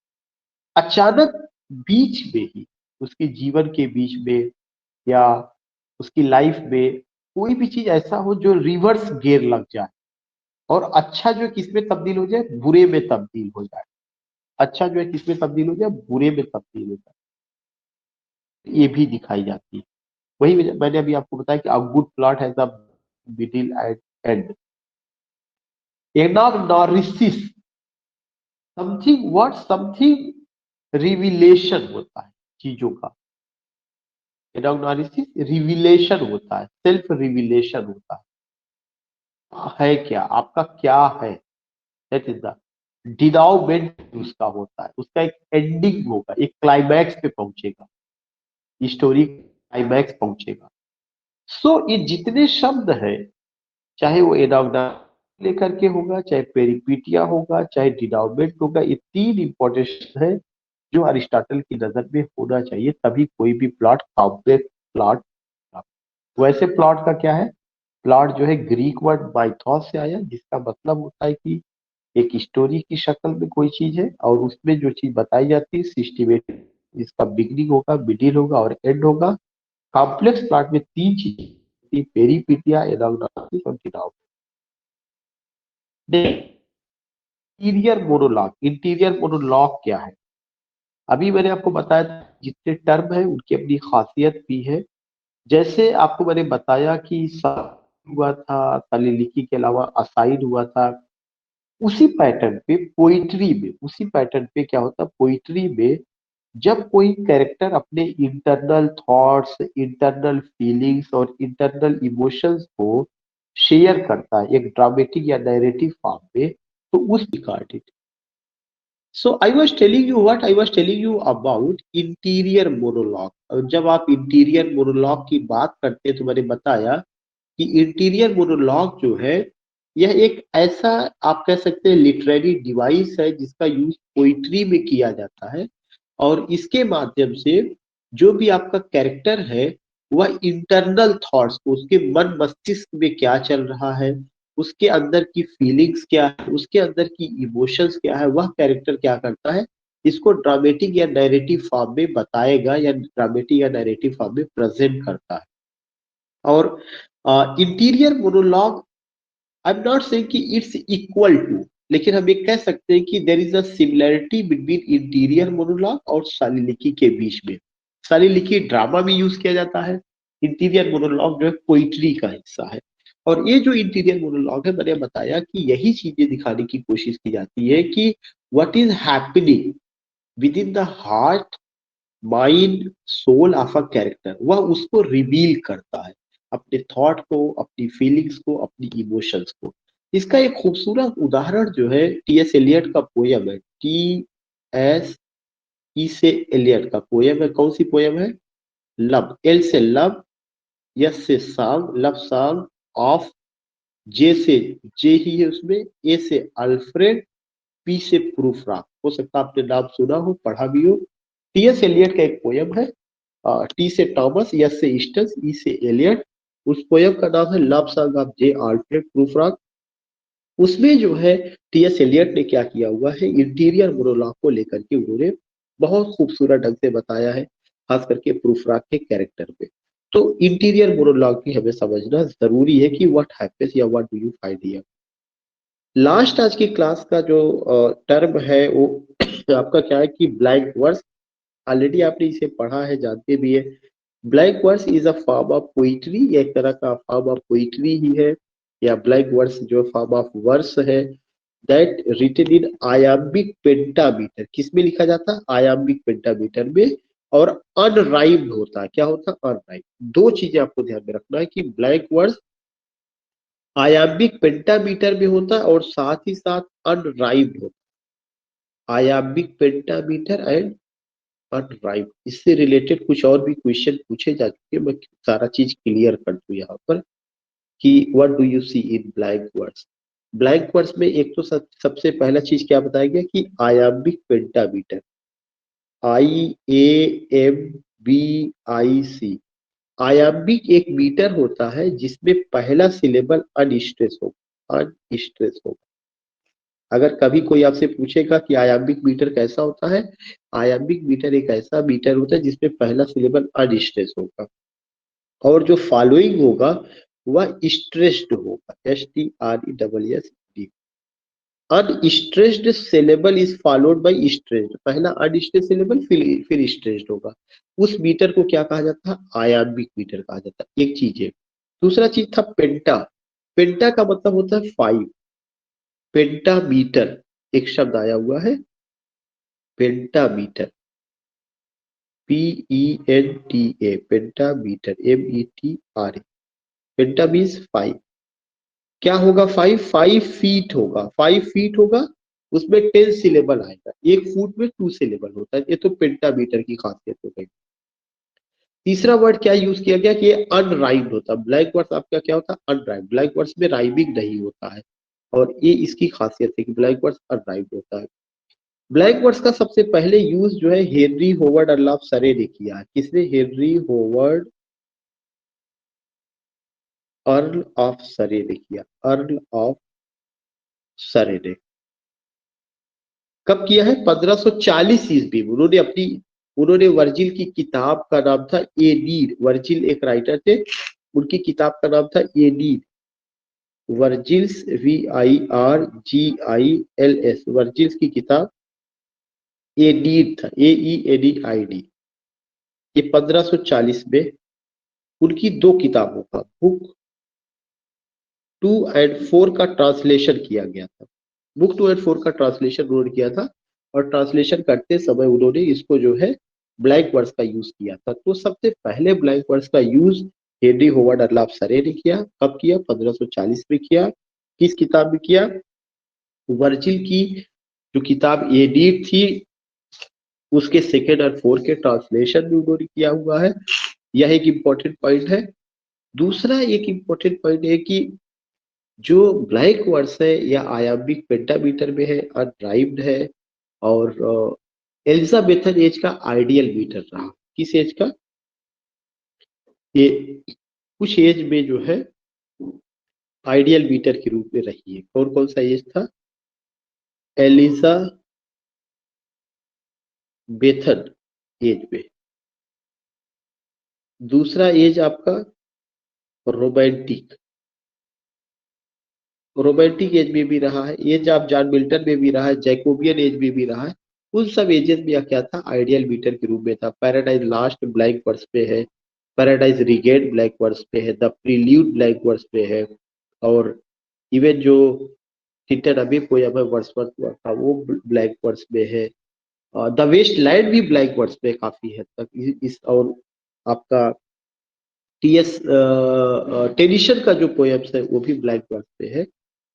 अचानक बीच में ही, उसके जीवन के बीच में या उसकी लाइफ में कोई भी चीज ऐसा हो जो रिवर्स गियर लग जाए और अच्छा जो है किसमें तब्दील हो जाए, बुरे में तब्दील हो जाए। अच्छा जो है किसमें तब्दील हो जाए, बुरे में तब्दील हो जाए, ये भी दिखाई जाती है। वही मैंने अभी आपको बताया कि a good plot has a middle and end. Anagnorisis, something what, something revelation होता है चीजों का। एनाग्नोरिसिस रिविलेशन होता है, सेल्फ रिविलेशन होता है क्या, आपका क्या है, दैट इज द डिनाउमेंट उसका होता है। उसका एक एंडिंग होगा, एक क्लाइमैक्स पे पहुंचेगा, स्टोरी क्लाइमैक्स पहुंचेगा। सो ये जितने शब्द है, चाहे वो एनाग्ना लेकर के होगा, चाहे पेरिपीटिया होगा, चाहे डिनाउमेंट होगा, ये तीन इंपॉर्टेंट है जो अरिस्टोटल की नजर में होना चाहिए, तभी कोई भी प्लॉट कॉम्प्लेक्स प्लॉट। वैसे प्लॉट का क्या है, प्लॉट जो है ग्रीक वर्ड माइथॉस से आया, जिसका मतलब होता है कि एक स्टोरी की शक्ल में कोई चीज है और उसमें जो चीज बताई जाती है सिस्टमेटिक, इसका बिगनिंग होगा, मिडिल होगा और एंड होगा। कॉम्प्लेक्स प्लॉट में तीन चीजें, पेरीपीटिया, एनाग्नोसिस और डिनाउमेंट। इंटीरियर मोनोलॉग, इंटीरियर मोनोलॉग क्या है? अभी मैंने आपको बताया जितने टर्म है उनकी अपनी खासियत भी है। जैसे आपको मैंने बताया कि हुआ था, सलिलिकी के अलावा असाइड हुआ था, उसी पैटर्न पे पोइट्री में, उसी पैटर्न पे क्या होता है पोइट्री में, जब कोई कैरेक्टर अपने इंटरनल थॉट्स, इंटरनल फीलिंग्स और इंटरनल इमोशंस को शेयर करता है एक ड्रामेटिक या नैरेटिव फॉर्म में, तो उस regarded So I was telling you what I was telling you about interior monologue. और जब आप इंटीरियर मोनोलॉग की बात करते हैं तो मैंने बताया कि इंटीरियर मोनोलॉग जो है यह एक ऐसा आप कह सकते हैं लिटरेरी डिवाइस है जिसका यूज पोइट्री में किया जाता है, और इसके माध्यम से जो भी आपका कैरेक्टर है वह इंटरनल थॉट्स को, उसके मन मस्तिष्क में क्या चल रहा है, उसके अंदर की फीलिंग्स क्या है, उसके अंदर की इमोशंस क्या है, वह कैरेक्टर क्या करता है, इसको ड्रामेटिक या नैरेटिव फॉर्म में बताएगा या ड्रामेटिक या नैरेटिव फॉर्म में प्रेजेंट करता है। और interior monologue I am not saying कि इट्स इक्वल टू, लेकिन हम ये कह सकते हैं कि there is a similarity between interior monologue और सालिलिकी के बीच में। सालिलिकी ड्रामा में यूज किया जाता है, इंटीरियर मोनोलॉग जो है पोइट्री का हिस्सा है। और ये जो इंटीरियर मोनोलॉग है, मैंने बताया कि यही चीजें दिखाने की कोशिश की जाती है कि what is happening within the heart mind soul of a character, वह उसको रिवील करता है, अपने थॉट को, अपनी फीलिंग्स को, अपनी इमोशंस को। इसका एक खूबसूरत उदाहरण जो है टी.एस. एलियट का पोयम है। टी.एस. ई से एलियट का पोयम है। कौन सी पोयम है? लव। एल से लव, एस से सॉन्ग, लव सॉन्ग ऑफ, जे से जे ही है उसमें, ए से अल्फ्रेड, पी से प्रूफ रॉक। हो सकता है आपने नाम सुना हो, पढ़ा भी हो। टी.एस. एलियट का एक पोयम है, टी से टॉमस, एस से ईस्टस, ई से एलियट। उस पोयम का नाम है love song of J Alfred Prufrock. उसमें जो है टी.एस. एलियट ने क्या किया हुआ है, इंटीरियर मोनोलॉग को लेकर के उन्होंने बहुत खूबसूरत ढंग से बताया है, खास करके प्रूफराक के कैरेक्टर पे। तो इंटीरियर मोनोलॉग भी हमें समझना जरूरी है कि व्हाट हैपेंस या what do you find here. Last आज की क्लास का जो टर्म है वो आपका क्या है कि ब्लैंक वर्स। ऑलरेडी आपने इसे पढ़ा है, जानते भी है। Blank verse is a form of poetry, एक तरह का फॉर्म ऑफ पोइट्री ही है, या ब्लैंक वर्स जो फॉर्म ऑफ वर्स है, that written in iambic pentameter. किस में लिखा जाता है? आयाम्बिक पेंटामीटर में। और अनराइम्ड होता है। क्या होता है? अनराइम्ड। दो चीजें आपको ध्यान में रखना है कि ब्लैंक वर्स आयाम्बिक पेंटामीटर में होता है और साथ ही साथ अनराइम्ड होता है। आयाम्बिक पेंटामीटर एंड अनराइम्ड। इससे रिलेटेड कुछ और भी क्वेश्चन पूछे जा चुके, मैं सारा चीज क्लियर कर दूं यहाँ पर कि what do you see in blank words. Blank words में एक तो सबसे पहला चीज क्या बताया गया कि आयाम्बिक पेंटामीटर, IAMBIC। आयाम्बिक एक मीटर होता है जिसमें पहला सिलेबल अनस्ट्रेस होगा, अनस्ट्रेस होगा। अगर कभी कोई आपसे पूछेगा कि आयाम्बिक मीटर कैसा होता है, आयाम्बिक मीटर एक ऐसा मीटर होता है जिसमें पहला सिलेबल अनस्ट्रेस होगा, और जो फॉलोइंग होगा वह स्ट्रेस्ड होगा, STRESSD। Unstressed syllable is followed by stressed. पहला अनस्ट्रेस्ड सिलेबल फिर स्ट्रेस्ड होगा। उस मीटर को क्या कहा जाता है? आयाम्बिक मीटर कहा जाता है। एक चीज है। दूसरा चीज था पेंटा। पेंटा का मतलब होता है 5। पेंटामीटर एक शब्द आया हुआ है, पेंटामीटर, PENTA, पेंटामीटर, METRE। पेंटा मीन्स 5। क्या होगा? 5 फीट होगा। 5 फीट होगा, उसमें 10 सिलेबल आएगा। 1 फुट में 2 सिलेबल होता है। ये तो पेंटामीटर की खासियत हो गई। तीसरा वर्ड क्या यूज किया गया कि ये अनराइम्ड होता है। ब्लैंक वर्ड्स आपका क्या होता है? अनराइम्ड। ब्लैंक वर्ड्स में राइमिंग नहीं होता है, और ये इसकी खासियत है कि ब्लैंक वर्ड्स अनराइम्ड होता है। ब्लैंक वर्ड्स का सबसे पहले यूज जो है हेनरी होवर्ड अर्ल ऑफ सरे ने किया है। किसने? हेनरी होवर्ड अर्ल ऑफ सरे ने किया। अर्ल ऑफ सरे ने कब किया है? 1540 ईस्वी में। उन्होंने वर्जिल की किताब का नाम था एनीड। वर्जिल एक राइटर थे, उनकी किताब का नाम था एनीड। वर्जिल्स, VIRGILS, वर्जिल्स की किताब एनीड था, AENEID। ये 1540 में उनकी 2 किताबों का बुक 2 एंड 4 का ट्रांसलेशन किया गया था। बुक 2 एंड 4 का ट्रांसलेशन उन्होंने किया था, और ट्रांसलेशन करते समय उन्होंने इसको जो है ब्लैंक वर्ड्स का यूज किया था। तो सबसे पहले ब्लैंक वर्ड्स का use Henry hovered earl of सरे ने किया। कब किया? 1540 में किया। किस किताब में किया? वर्जिल की जो किताब एडिट थी उसके सेकेंड और फोर्थ के ट्रांसलेशन भी उन्होंने किया हुआ है। यह एक इम्पोर्टेंट पॉइंट है। दूसरा एक इम्पोर्टेंट पॉइंट है कि जो ब्लैक वर्ड्स है या आयामिक पेंटामीटर में है अनराइम्ड है और एलिजाबेथन एज का आइडियल मीटर रहा। किस एज का? ये कुछ एज में जो है आइडियल मीटर के रूप में रही है। कौन कौन सा एज था? एलिजाबेथन एज में। दूसरा एज आपका रोमांटिक एज में भी रहा है। एज आप जॉन मिल्टन में भी रहा है, जैकोबियन एज में भी रहा है। उन सब एजेस में क्या था? आइडियल मीटर के रूप में था। पैराडाइज लास्ट ब्लैक वर्ड्स पे है, पैराडाइज रिगेट ब्लैक वर्ड्स पे है, द प्रील्यूड ब्लैक वर्ड्स पे है, और इवन जो थिंटर अभी पोयम है वर्ड्सवर्थ का वो ब्लैक वर्ड्स में है। द वेस्ट लैंड भी ब्लैक वर्ड्स पे काफी हद तक इस और आपका टीएस टेनिशन का जो पोएम्स है वो भी ब्लैक वर्ड्स पे है।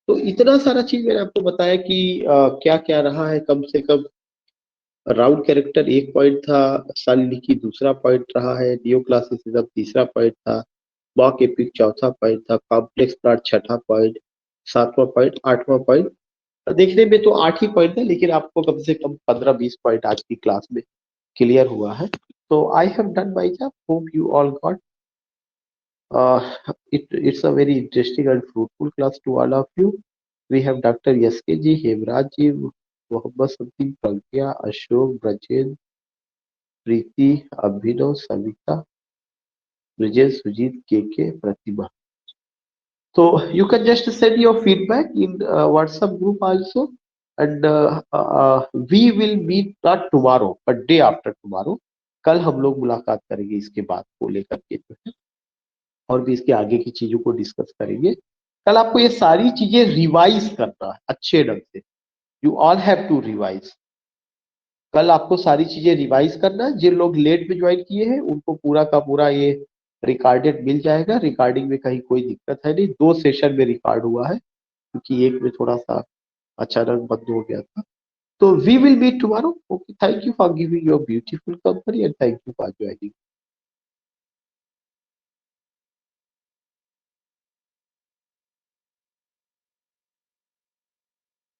तो इतना सारा चीज मैंने आपको बताया कि क्या क्या रहा है। कम से कम राउंड कैरेक्टर एक पॉइंट था, सालिनिकी दूसरा पॉइंट रहा है, नियो क्लासिसिज्म तीसरा पॉइंट था, मॉक एपिक चौथा पॉइंट था, कॉम्प्लेक्स प्लॉट छठा पॉइंट, सातवां पॉइंट, आठवां पॉइंट। देखने में तो 8 ही पॉइंट है लेकिन आपको कम से कम 15-20 पॉइंट आज की क्लास में क्लियर हुआ है। तो I have done my job, hope you all got it's a very interesting and fruitful class to all of you. We have Dr. SK ji, Hevraj ji, Mohammad Sandeep, Pragya, Ashok, Brajen, Preeti, Abhinav, Savita, Vijay, Sujit, KK, Pratima. So you can just send your feedback in WhatsApp group also, and we will meet not tomorrow but day after tomorrow. कल हम लोग मुलाकात करेंगे इसके बाद को लेकर के जो है और भी इसके आगे की चीजों को डिस्कस करेंगे। कल आपको ये सारी चीजें रिवाइज करना है अच्छे ढंग से। You all have to revise. कल आपको सारी चीजें रिवाइज करना है। जिन लोग लेट में ज्वाइन किए हैं उनको पूरा का पूरा ये रिकॉर्डेड मिल जाएगा। रिकॉर्डिंग में कहीं कोई दिक्कत है नहीं। 2 सेशन में रिकॉर्ड हुआ है क्योंकि एक में थोड़ा सा अचानक बंद हो गया था। तो we will meet tomorrow. Okay, thank you for giving your beautiful company and thank you for joining.